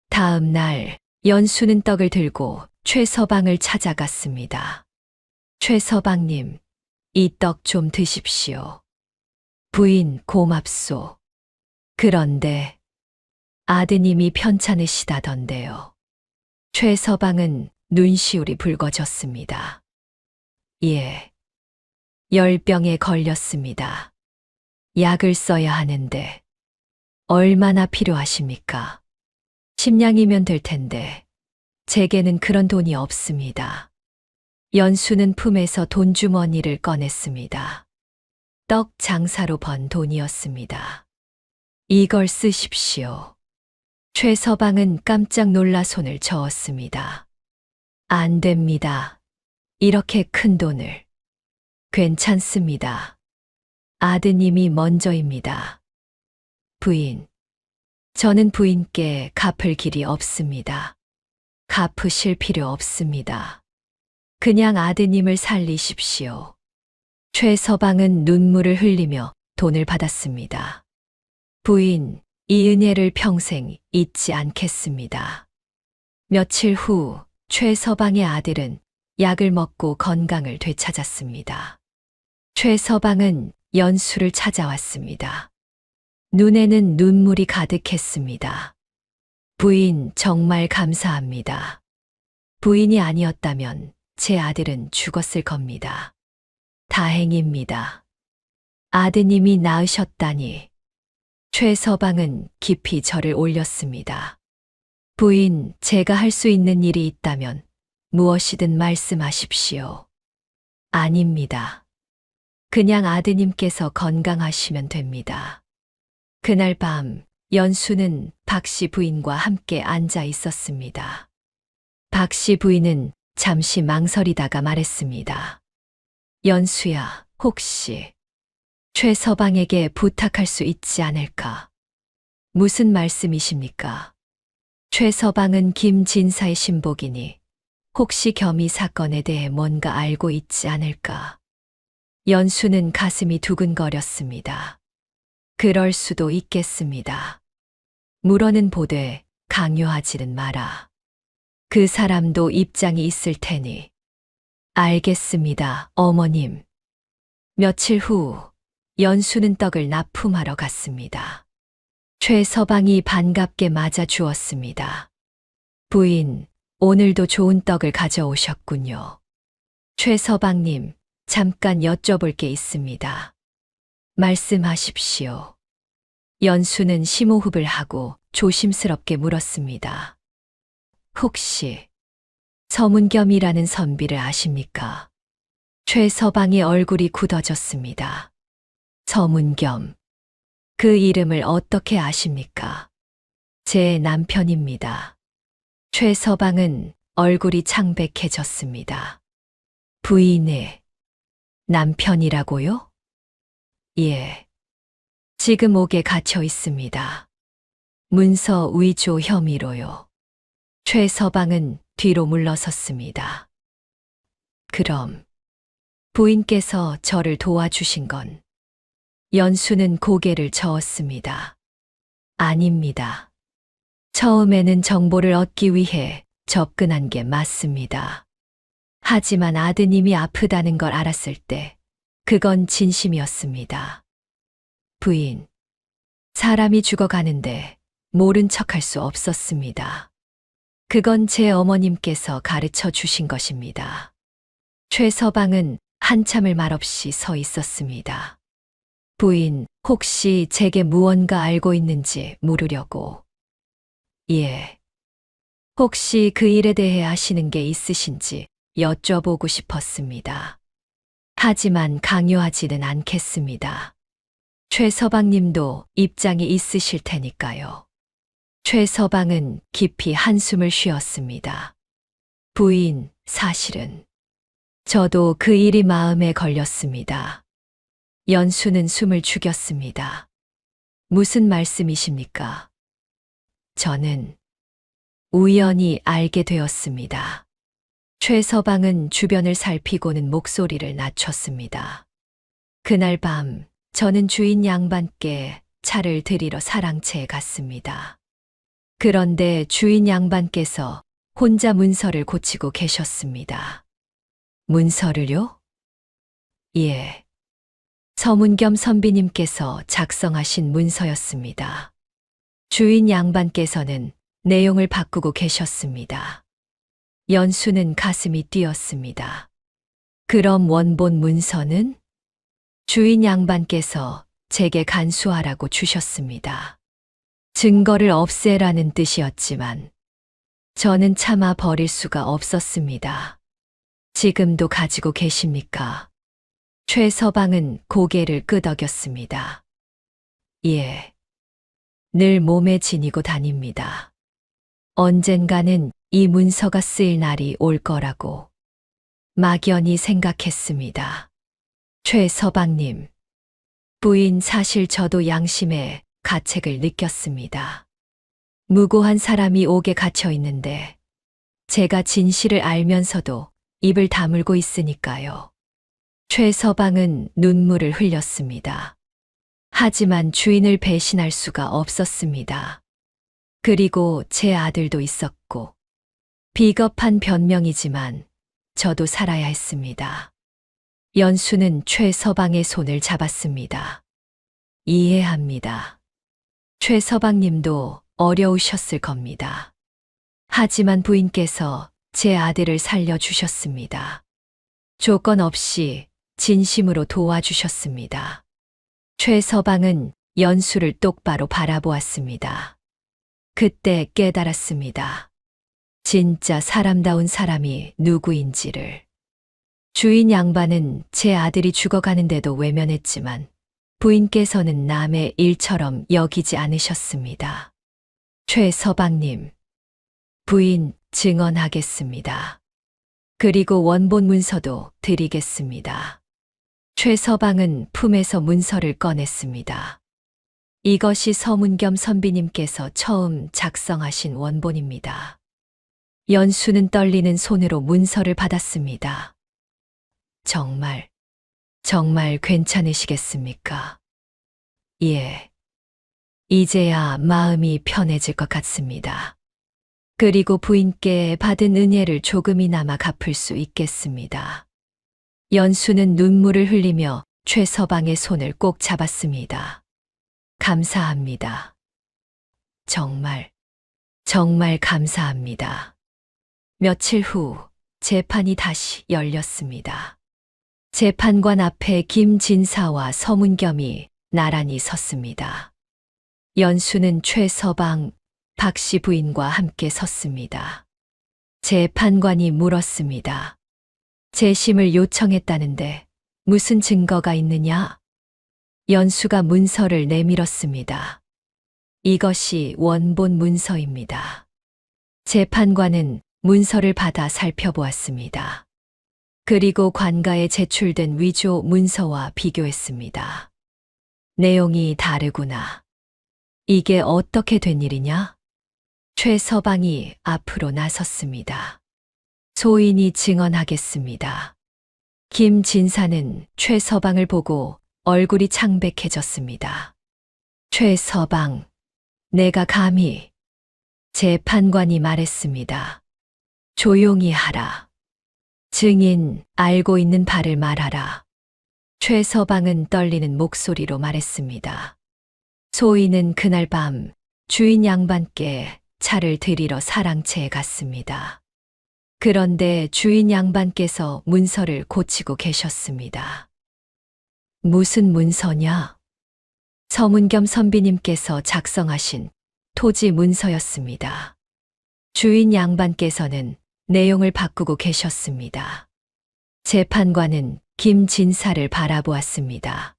다음 날 연수는 떡을 들고 최서방을 찾아갔습니다. 최서방님, 이 떡 좀 드십시오. 부인 고맙소. 그런데 아드님이 편찮으시다던데요. 최서방은 눈시울이 붉어졌습니다. 예. 열병에 걸렸습니다. 약을 써야 하는데 얼마나 필요하십니까? 10냥이면 될 텐데 제게는 그런 돈이 없습니다. 연수는 품에서 돈주머니를 꺼냈습니다. 떡 장사로 번 돈이었습니다. 이걸 쓰십시오. 최서방은 깜짝 놀라 손을 저었습니다. 안 됩니다. 이렇게 큰 돈을. 괜찮습니다. 아드님이 먼저입니다. 부인, 저는 부인께 갚을 길이 없습니다. 갚으실 필요 없습니다. 그냥 아드님을 살리십시오. 최서방은 눈물을 흘리며 돈을 받았습니다. 부인, 이 은혜를 평생 잊지 않겠습니다. 며칠 후 최서방의 아들은 약을 먹고 건강을 되찾았습니다. 최서방은 연수를 찾아왔습니다. 눈에는 눈물이 가득했습니다. 부인, 정말 감사합니다. 부인이 아니었다면 제 아들은 죽었을 겁니다. 다행입니다. 아드님이 나으셨다니. 최서방은 깊이 절을 올렸습니다. 부인, 제가 할 수 있는 일이 있다면 무엇이든 말씀하십시오. 아닙니다. 그냥 아드님께서 건강하시면 됩니다. 그날 밤 연수는 박 씨 부인과 함께 앉아 있었습니다. 박 씨 부인은 잠시 망설이다가 말했습니다. 연수야, 혹시 최 서방에게 부탁할 수 있지 않을까? 무슨 말씀이십니까? 최 서방은 김 진사의 신복이니 혹시 겸이 사건에 대해 뭔가 알고 있지 않을까? 연수는 가슴이 두근거렸습니다. 그럴 수도 있겠습니다. 물어는 보되 강요하지는 마라. 그 사람도 입장이 있을 테니. 알겠습니다, 어머님. 며칠 후 연수는 떡을 납품하러 갔습니다. 최 서방이 반갑게 맞아 주었습니다. 부인, 오늘도 좋은 떡을 가져오셨군요. 최 서방님, 잠깐 여쭤볼 게 있습니다. 말씀하십시오. 연수는 심호흡을 하고 조심스럽게 물었습니다. 혹시 서문겸이라는 선비를 아십니까? 최 서방의 얼굴이 굳어졌습니다. 서문겸. 그 이름을 어떻게 아십니까? 제 남편입니다. 최 서방은 얼굴이 창백해졌습니다. 부인의 남편이라고요? 예. 지금 옥에 갇혀 있습니다. 문서 위조 혐의로요. 최 서방은 뒤로 물러섰습니다. 그럼 부인께서 저를 도와주신 건? 연수는 고개를 저었습니다. 아닙니다. 처음에는 정보를 얻기 위해 접근한 게 맞습니다. 하지만 아드님이 아프다는 걸 알았을 때 그건 진심이었습니다. 부인, 사람이 죽어가는데 모른 척할 수 없었습니다. 그건 제 어머님께서 가르쳐 주신 것입니다. 최 서방은 한참을 말없이 서 있었습니다. 부인, 혹시 제게 무언가 알고 있는지 물으려고. 예. 혹시 그 일에 대해 아시는 게 있으신지 여쭤보고 싶었습니다. 하지만 강요하지는 않겠습니다. 최 서방님도 입장이 있으실 테니까요. 최 서방은 깊이 한숨을 쉬었습니다. 부인, 사실은 저도 그 일이 마음에 걸렸습니다. 연수는 숨을 죽였습니다. 무슨 말씀이십니까? 저는 우연히 알게 되었습니다. 최 서방은 주변을 살피고는 목소리를 낮췄습니다. 그날 밤 저는 주인 양반께 차를 드리러 사랑채에 갔습니다. 그런데 주인 양반께서 혼자 문서를 고치고 계셨습니다. 문서를요? 예. 서문겸 선비님께서 작성하신 문서였습니다. 주인 양반께서는 내용을 바꾸고 계셨습니다. 연수는 가슴이 뛰었습니다. 그럼 원본 문서는? 주인 양반께서 제게 간수하라고 주셨습니다. 증거를 없애라는 뜻이었지만 저는 참아 버릴 수가 없었습니다. 지금도 가지고 계십니까? 최 서방은 고개를 끄덕였습니다. 예. 늘 몸에 지니고 다닙니다. 언젠가는 이 문서가 쓰일 날이 올 거라고 막연히 생각했습니다. 최 서방님, 부인 사실 저도 양심의 가책을 느꼈습니다. 무고한 사람이 옥에 갇혀 있는데 제가 진실을 알면서도 입을 다물고 있으니까요. 최 서방은 눈물을 흘렸습니다. 하지만 주인을 배신할 수가 없었습니다. 그리고 제 아들도 있었고, 비겁한 변명이지만 저도 살아야 했습니다. 연수는 최 서방의 손을 잡았습니다. 이해합니다. 최 서방님도 어려우셨을 겁니다. 하지만 부인께서 제 아들을 살려주셨습니다. 조건 없이 진심으로 도와주셨습니다. 최 서방은 연수를 똑바로 바라보았습니다. 그때 깨달았습니다. 진짜 사람다운 사람이 누구인지를. 주인 양반은 제 아들이 죽어가는데도 외면했지만 부인께서는 남의 일처럼 여기지 않으셨습니다. 최서방님, 부인 증언하겠습니다. 그리고 원본 문서도 드리겠습니다. 최서방은 품에서 문서를 꺼냈습니다. 이것이 서문겸 선비님께서 처음 작성하신 원본입니다. 연수는 떨리는 손으로 문서를 받았습니다. 정말 괜찮으시겠습니까? 예. 이제야 마음이 편해질 것 같습니다. 그리고 부인께 받은 은혜를 조금이나마 갚을 수 있겠습니다. 연수는 눈물을 흘리며 최서방의 손을 꼭 잡았습니다. 감사합니다. 정말 감사합니다. 며칠 후 재판이 다시 열렸습니다. 재판관 앞에 김진사와 서문겸이 나란히 섰습니다. 연수는 최서방, 박씨 부인과 함께 섰습니다. 재판관이 물었습니다. 재심을 요청했다는데 무슨 증거가 있느냐? 연수가 문서를 내밀었습니다. 이것이 원본 문서입니다. 재판관은 문서를 받아 살펴보았습니다. 그리고 관가에 제출된 위조 문서와 비교했습니다. 내용이 다르구나. 이게 어떻게 된 일이냐? 최서방이 앞으로 나섰습니다. 소인이 증언하겠습니다. 김진사는 최서방을 보고 얼굴이 창백해졌습니다. 최서방, 내가 감히. 재판관이 말했습니다. 조용히 하라. 증인, 알고 있는 바를 말하라. 최서방은 떨리는 목소리로 말했습니다. 소인은 그날 밤 주인 양반께 차를 드리러 사랑채에 갔습니다. 그런데 주인 양반께서 문서를 고치고 계셨습니다. 무슨 문서냐? 서문겸 선비님께서 작성하신 토지 문서였습니다. 주인 양반께서는 내용을 바꾸고 계셨습니다. 재판관은 김진사를 바라보았습니다.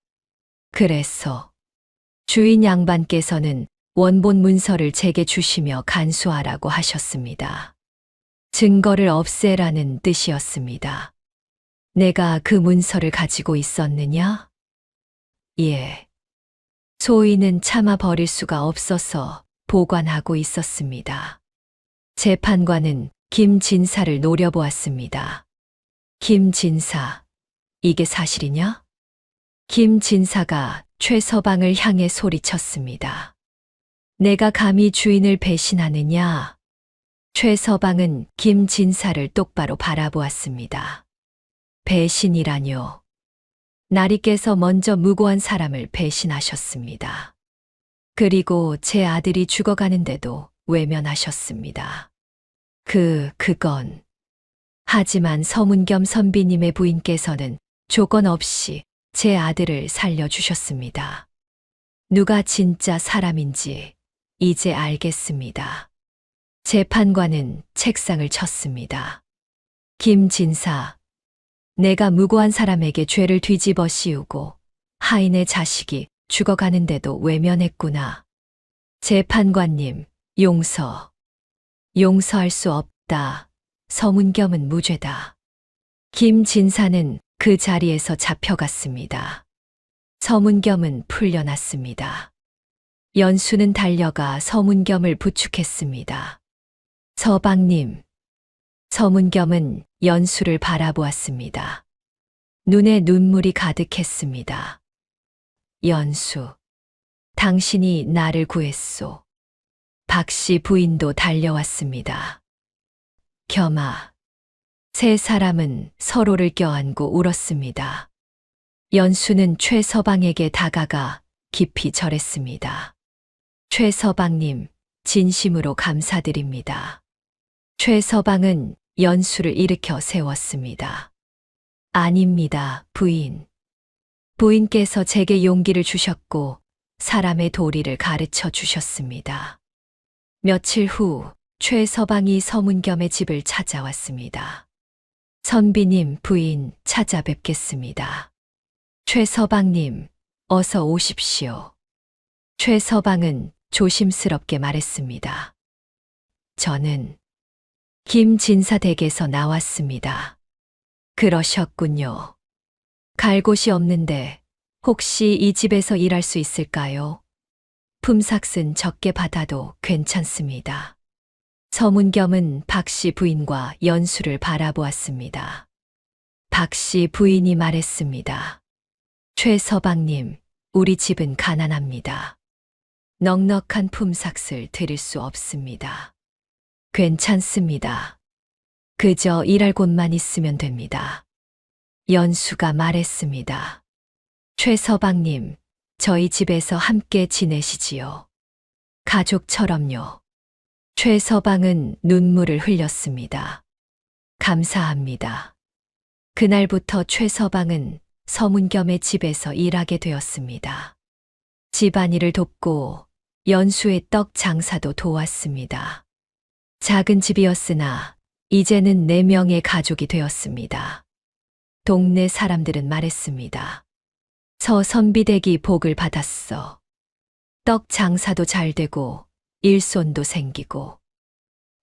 그래서 주인 양반께서는 원본 문서를 제게 주시며 간수하라고 하셨습니다. 증거를 없애라는 뜻이었습니다. 내가 그 문서를 가지고 있었느냐? 예. 소인은 참아 버릴 수가 없어서 보관하고 있었습니다. 재판관은 김진사를 노려보았습니다. 김진사, 이게 사실이냐? 김진사가 최서방을 향해 소리쳤습니다. 내가 감히 주인을 배신하느냐? 최서방은 김진사를 똑바로 바라보았습니다. 배신이라뇨. 나리께서 먼저 무고한 사람을 배신하셨습니다. 그리고 제 아들이 죽어가는데도 외면하셨습니다. 그건. 하지만 서문겸 선비님의 부인께서는 조건 없이 제 아들을 살려주셨습니다. 누가 진짜 사람인지 이제 알겠습니다. 재판관은 책상을 쳤습니다. 김진사, 내가 무고한 사람에게 죄를 뒤집어 씌우고 하인의 자식이 죽어가는데도 외면했구나. 재판관님, 용서할 수 없다. 서문겸은 무죄다. 김진사는 그 자리에서 잡혀갔습니다. 서문겸은 풀려났습니다. 연수는 달려가 서문겸을 부축했습니다. 서방님. 서문겸은 연수를 바라보았습니다. 눈에 눈물이 가득했습니다. 연수, 당신이 나를 구했소. 박씨 부인도 달려왔습니다. 겸아. 세 사람은 서로를 껴안고 울었습니다. 연수는 최서방에게 다가가 깊이 절했습니다. 최서방님, 진심으로 감사드립니다. 최서방은 연수를 일으켜 세웠습니다. 아닙니다, 부인. 부인께서 제게 용기를 주셨고 사람의 도리를 가르쳐 주셨습니다. 며칠 후 최서방이 서문겸의 집을 찾아왔습니다. 선비님, 부인 찾아뵙겠습니다. 최서방님, 어서 오십시오. 최서방은 조심스럽게 말했습니다. 저는 김진사 댁에서 나왔습니다. 그러셨군요. 갈 곳이 없는데 혹시 이 집에서 일할 수 있을까요? 품삯은 적게 받아도 괜찮습니다. 서문겸은 박씨 부인과 연수를 바라보았습니다. 박씨 부인이 말했습니다. 최서방님, 우리 집은 가난합니다. 넉넉한 품삯을 드릴 수 없습니다. 괜찮습니다. 그저 일할 곳만 있으면 됩니다. 연수가 말했습니다. 최서방님, 저희 집에서 함께 지내시지요. 가족처럼요. 최서방은 눈물을 흘렸습니다. 감사합니다. 그날부터 최서방은 서문겸의 집에서 일하게 되었습니다. 집안일을 돕고 연수의 떡 장사도 도왔습니다. 작은 집이었으나 이제는 4명의 가족이 되었습니다. 동네 사람들은 말했습니다. 서선비댁이 복을 받았어. 떡 장사도 잘 되고 일손도 생기고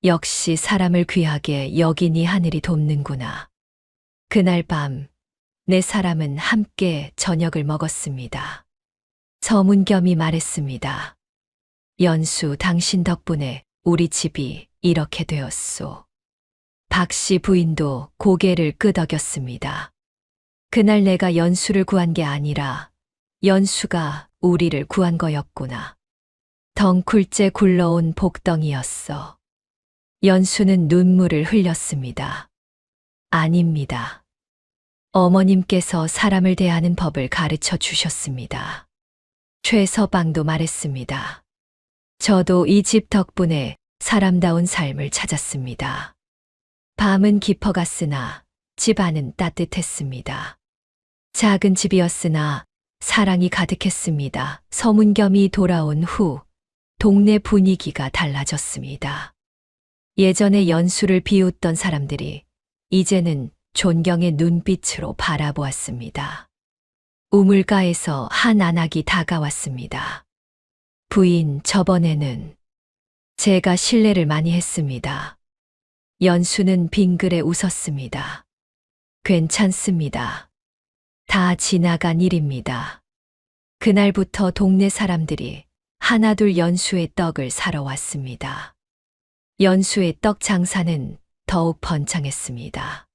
역시 사람을 귀하게 여기니 하늘이 돕는구나. 그날 밤 4사람은 함께 저녁을 먹었습니다. 서문겸이 말했습니다. 연수, 당신 덕분에 우리 집이 이렇게 되었소. 박씨 부인도 고개를 끄덕였습니다. 그날 내가 연수를 구한 게 아니라 연수가 우리를 구한 거였구나. 덩굴째 굴러온 복덩이였어. 연수는 눈물을 흘렸습니다. 아닙니다. 어머님께서 사람을 대하는 법을 가르쳐 주셨습니다. 최서방도 말했습니다. 저도 이 집 덕분에 사람다운 삶을 찾았습니다. 밤은 깊어갔으나 집안은 따뜻했습니다. 작은 집이었으나 사랑이 가득했습니다. 서문겸이 돌아온 후 동네 분위기가 달라졌습니다. 예전에 연수를 비웃던 사람들이 이제는 존경의 눈빛으로 바라보았습니다. 우물가에서 한 안악이 다가왔습니다. 부인, 저번에는 제가 실례를 많이 했습니다. 연수는 빙그레 웃었습니다. 괜찮습니다. 다 지나간 일입니다. 그날부터 동네 사람들이 하나둘 연수의 떡을 사러 왔습니다. 연수의 떡 장사는 더욱 번창했습니다.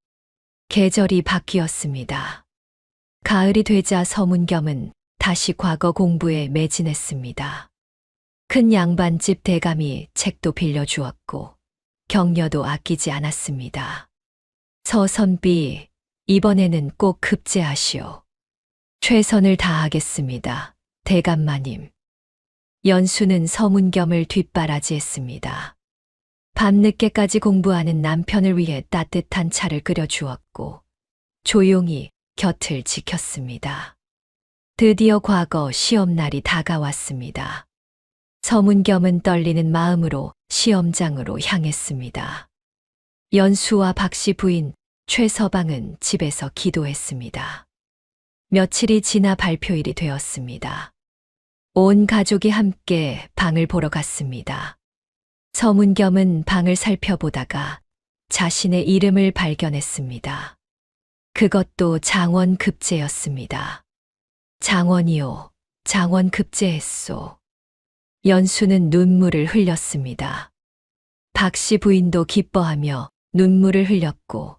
계절이 바뀌었습니다. 가을이 되자 서문겸은 다시 과거 공부에 매진했습니다. 큰 양반집 대감이 책도 빌려주었고 격려도 아끼지 않았습니다. 서선비, 이번에는 꼭 급제하시오. 최선을 다하겠습니다. 대감마님. 연수는 서문겸을 뒷바라지했습니다. 밤늦게까지 공부하는 남편을 위해 따뜻한 차를 끓여주었고 조용히 곁을 지켰습니다. 드디어 과거 시험날이 다가왔습니다. 서문겸은 떨리는 마음으로 시험장으로 향했습니다. 연수와 박씨 부인 최서방은 집에서 기도했습니다. 며칠이 지나 발표일이 되었습니다. 온 가족이 함께 방을 보러 갔습니다. 서문겸은 방을 살펴보다가 자신의 이름을 발견했습니다. 그것도 장원급제였습니다. 장원이요, 장원급제했소. 연수는 눈물을 흘렸습니다. 박씨 부인도 기뻐하며 눈물을 흘렸고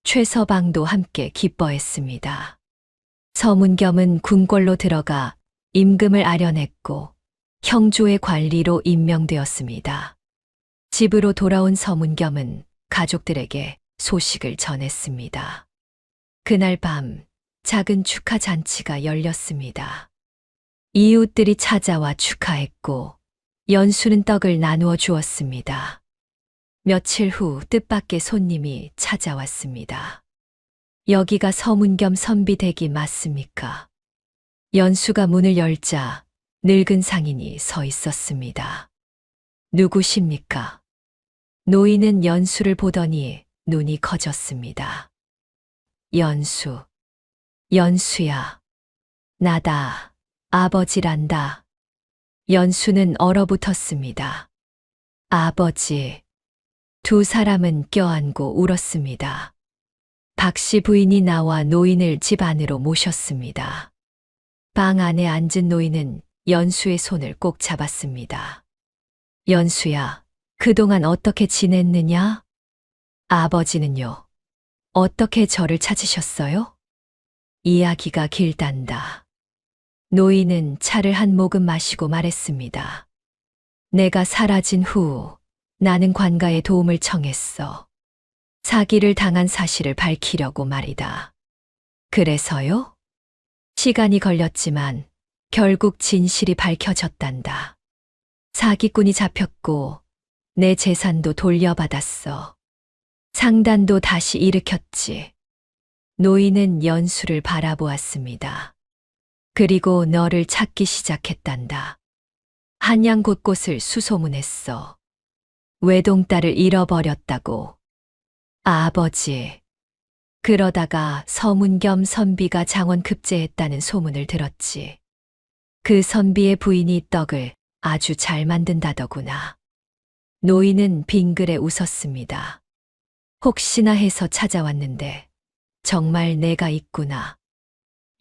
최서방도 함께 기뻐했습니다. 서문겸은 궁궐로 들어가 임금을 아련했고 형조의 관리로 임명되었습니다. 집으로 돌아온 서문겸은 가족들에게 소식을 전했습니다. 그날 밤 작은 축하 잔치가 열렸습니다. 이웃들이 찾아와 축하했고 연수는 떡을 나누어 주었습니다. 며칠 후 뜻밖의 손님이 찾아왔습니다. 여기가 서문겸 선비댁이 맞습니까? 연수가 문을 열자 늙은 상인이 서 있었습니다. 누구십니까? 노인은 연수를 보더니 눈이 커졌습니다. 연수, 연수야, 나다. 아버지란다. 연수는 얼어붙었습니다. 아버지. 두 사람은 껴안고 울었습니다. 박씨 부인이 나와 노인을 집 안으로 모셨습니다. 방 안에 앉은 노인은 연수의 손을 꼭 잡았습니다. 연수야, 그동안 어떻게 지냈느냐? 아버지는요, 어떻게 저를 찾으셨어요? 이야기가 길단다. 노인은 차를 한 모금 마시고 말했습니다. 내가 사라진 후 나는 관가에 도움을 청했어. 사기를 당한 사실을 밝히려고 말이다. 그래서요? 시간이 걸렸지만 결국 진실이 밝혀졌단다. 사기꾼이 잡혔고 내 재산도 돌려받았어. 상단도 다시 일으켰지. 노인은 연수를 바라보았습니다. 그리고 너를 찾기 시작했단다. 한양 곳곳을 수소문했어. 외동딸을 잃어버렸다고. 아버지. 그러다가 서문겸 선비가 장원 급제했다는 소문을 들었지. 그 선비의 부인이 떡을 아주 잘 만든다더구나. 노인은 빙그레 웃었습니다. 혹시나 해서 찾아왔는데 정말 내가 있구나.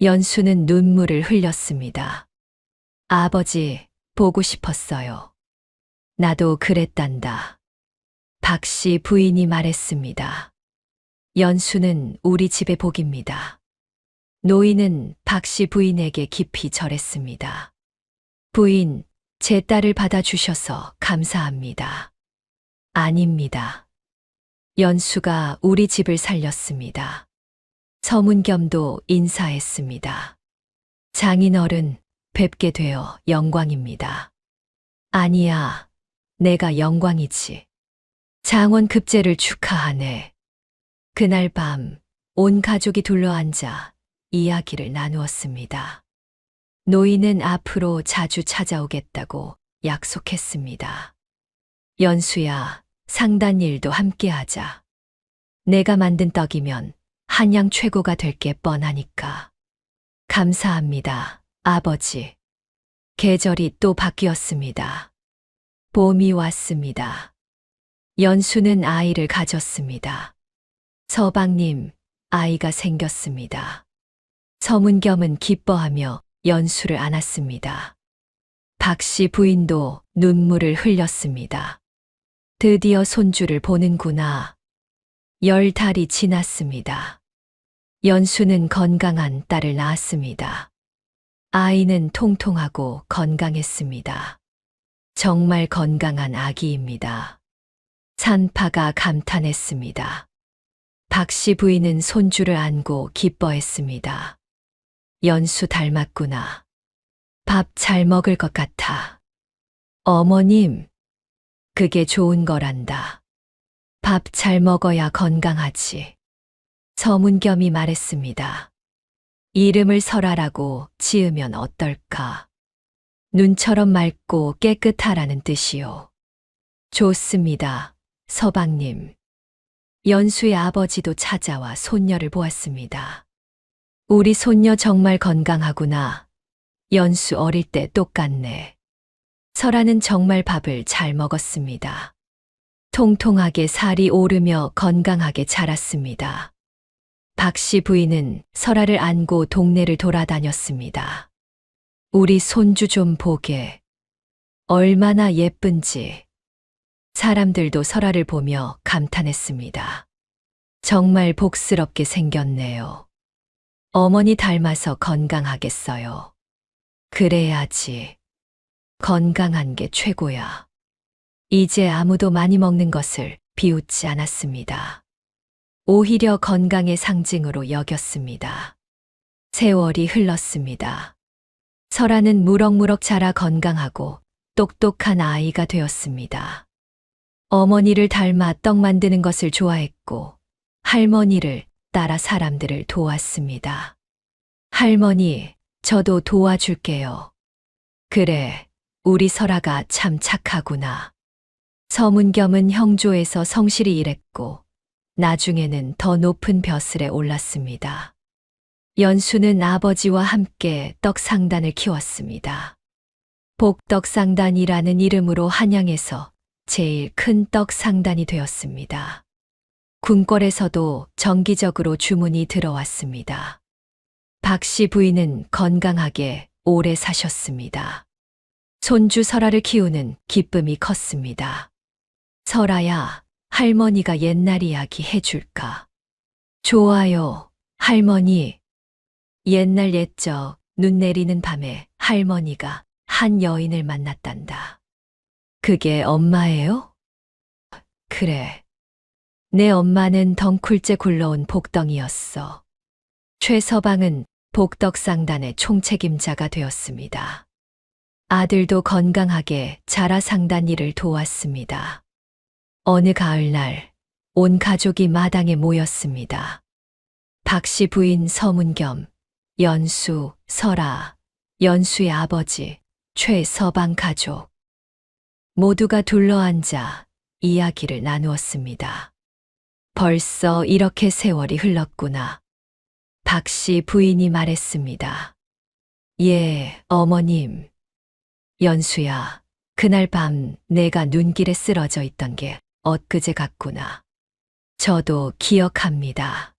연수는 눈물을 흘렸습니다. 아버지, 보고 싶었어요. 나도 그랬단다. 박씨 부인이 말했습니다. 연수는 우리 집의 복입니다. 노인은 박씨 부인에게 깊이 절했습니다. 부인, 제 딸을 받아주셔서 감사합니다. 아닙니다. 연수가 우리 집을 살렸습니다. 서문겸도 인사했습니다. 장인어른, 뵙게 되어 영광입니다. 아니야, 내가 영광이지. 장원 급제를 축하하네. 그날 밤 온 가족이 둘러앉아 이야기를 나누었습니다. 노인은 앞으로 자주 찾아오겠다고 약속했습니다. 연수야, 상단 일도 함께하자. 내가 만든 떡이면 한양 최고가 될 게 뻔하니까. 감사합니다, 아버지. 계절이 또 바뀌었습니다. 봄이 왔습니다. 연수는 아이를 가졌습니다. 서방님, 아이가 생겼습니다. 서문겸은 기뻐하며 연수를 안았습니다. 박씨 부인도 눈물을 흘렸습니다. 드디어 손주를 보는구나. 10달이 지났습니다. 연수는 건강한 딸을 낳았습니다. 아이는 통통하고 건강했습니다. 정말 건강한 아기입니다. 산파가 감탄했습니다. 박씨 부인은 손주를 안고 기뻐했습니다. 연수 닮았구나. 밥 잘 먹을 것 같아. 어머님, 그게 좋은 거란다. 밥 잘 먹어야 건강하지. 서문겸이 말했습니다. 이름을 설아라고 지으면 어떨까? 눈처럼 맑고 깨끗하라는 뜻이요. 좋습니다, 서방님. 연수의 아버지도 찾아와 손녀를 보았습니다. 우리 손녀 정말 건강하구나. 연수 어릴 때 똑같네. 설아는 정말 밥을 잘 먹었습니다. 통통하게 살이 오르며 건강하게 자랐습니다. 박씨 부인은 설아를 안고 동네를 돌아다녔습니다. 우리 손주 좀 보게. 얼마나 예쁜지. 사람들도 설아를 보며 감탄했습니다. 정말 복스럽게 생겼네요. 어머니 닮아서 건강하겠어요. 그래야지. 건강한 게 최고야. 이제 아무도 많이 먹는 것을 비웃지 않았습니다. 오히려 건강의 상징으로 여겼습니다. 세월이 흘렀습니다. 설아는 무럭무럭 자라 건강하고 똑똑한 아이가 되었습니다. 어머니를 닮아 떡 만드는 것을 좋아했고 할머니를 따라 사람들을 도왔습니다. 할머니, 저도 도와줄게요. 그래, 우리 설아가 참 착하구나. 서문겸은 형조에서 성실히 일했고 나중에는 더 높은 벼슬에 올랐습니다. 연수는 아버지와 함께 떡상단을 키웠습니다. 복떡상단이라는 이름으로 한양에서 제일 큰 떡상단이 되었습니다. 궁궐에서도 정기적으로 주문이 들어왔습니다. 박씨 부인은 건강하게 오래 사셨습니다. 손주 설아를 키우는 기쁨이 컸습니다. 설아야, 할머니가 옛날 이야기 해줄까? 좋아요, 할머니. 옛날 옛적 눈 내리는 밤에 할머니가 한 여인을 만났단다. 그게 엄마예요? 그래. 내 엄마는 덩굴째 굴러온 복덩이였어. 최서방은 복덕상단의 총책임자가 되었습니다. 아들도 건강하게 자라상단 일을 도왔습니다. 어느 가을날 온 가족이 마당에 모였습니다. 박씨 부인 서문겸, 연수, 설아, 연수의 아버지, 최서방 가족. 모두가 둘러앉아 이야기를 나누었습니다. 벌써 이렇게 세월이 흘렀구나. 박씨 부인이 말했습니다. 예, 어머님. 연수야, 그날 밤 내가 눈길에 쓰러져 있던 게 엊그제 같구나. 저도 기억합니다.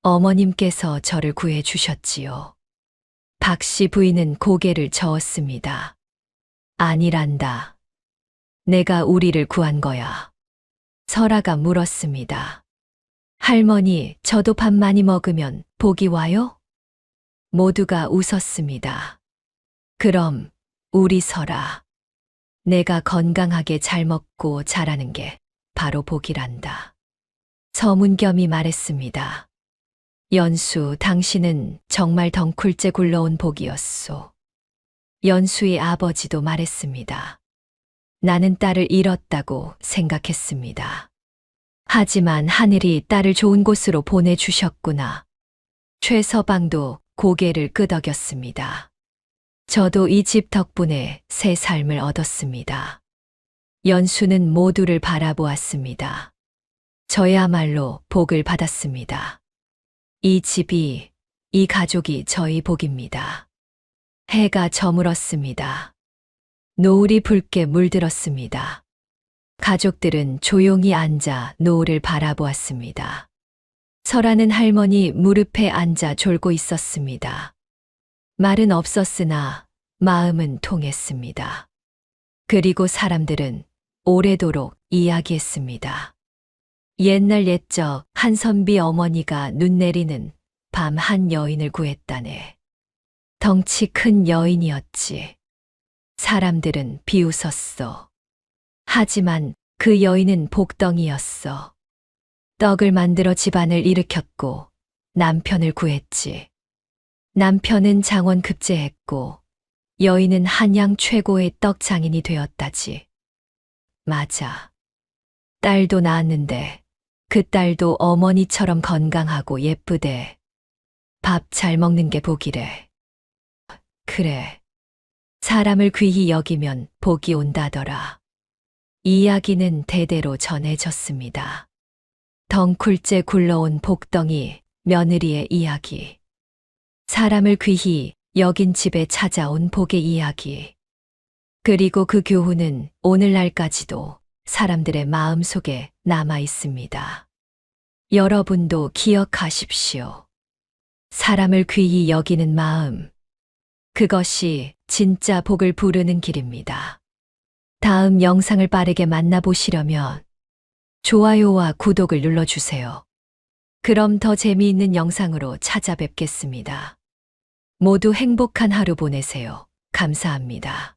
어머님께서 저를 구해 주셨지요. 박씨 부인은 고개를 저었습니다. 아니란다. 내가 우리를 구한 거야. 설아가 물었습니다. 할머니, 저도 밥 많이 먹으면 복이 와요? 모두가 웃었습니다. 그럼 우리 설아, 내가 건강하게 잘 먹고 자라는 게 바로 복이란다. 서문겸이 말했습니다. 연수, 당신은 정말 덩굴째 굴러온 복이었소. 연수의 아버지도 말했습니다. 나는 딸을 잃었다고 생각했습니다. 하지만 하늘이 딸을 좋은 곳으로 보내주셨구나. 최서방도 고개를 끄덕였습니다. 저도 이 집 덕분에 새 삶을 얻었습니다. 연수는 모두를 바라보았습니다. 저야말로 복을 받았습니다. 이 집이, 이 가족이 저희 복입니다. 해가 저물었습니다. 노을이 붉게 물들었습니다. 가족들은 조용히 앉아 노을을 바라보았습니다. 설아는 할머니 무릎에 앉아 졸고 있었습니다. 말은 없었으나 마음은 통했습니다. 그리고 사람들은 오래도록 이야기했습니다. 옛날 옛적 한선비 어머니가 눈 내리는 밤 한 여인을 구했다네. 덩치 큰 여인이었지. 사람들은 비웃었어. 하지만 그 여인은 복덩이였어. 떡을 만들어 집안을 일으켰고 남편을 구했지. 남편은 장원 급제했고 여인은 한양 최고의 떡장인이 되었다지. 맞아. 딸도 낳았는데 그 딸도 어머니처럼 건강하고 예쁘대. 밥 잘 먹는 게 복이래. 그래. 사람을 귀히 여기면 복이 온다더라. 이야기는 대대로 전해졌습니다. 덩굴째 굴러온 복덩이 며느리의 이야기. 사람을 귀히 여긴 집에 찾아온 복의 이야기. 그리고 그 교훈은 오늘날까지도 사람들의 마음속에 남아 있습니다. 여러분도 기억하십시오. 사람을 귀히 여기는 마음. 그것이 진짜 복을 부르는 길입니다. 다음 영상을 빠르게 만나보시려면 좋아요와 구독을 눌러주세요. 그럼 더 재미있는 영상으로 찾아뵙겠습니다. 모두 행복한 하루 보내세요. 감사합니다.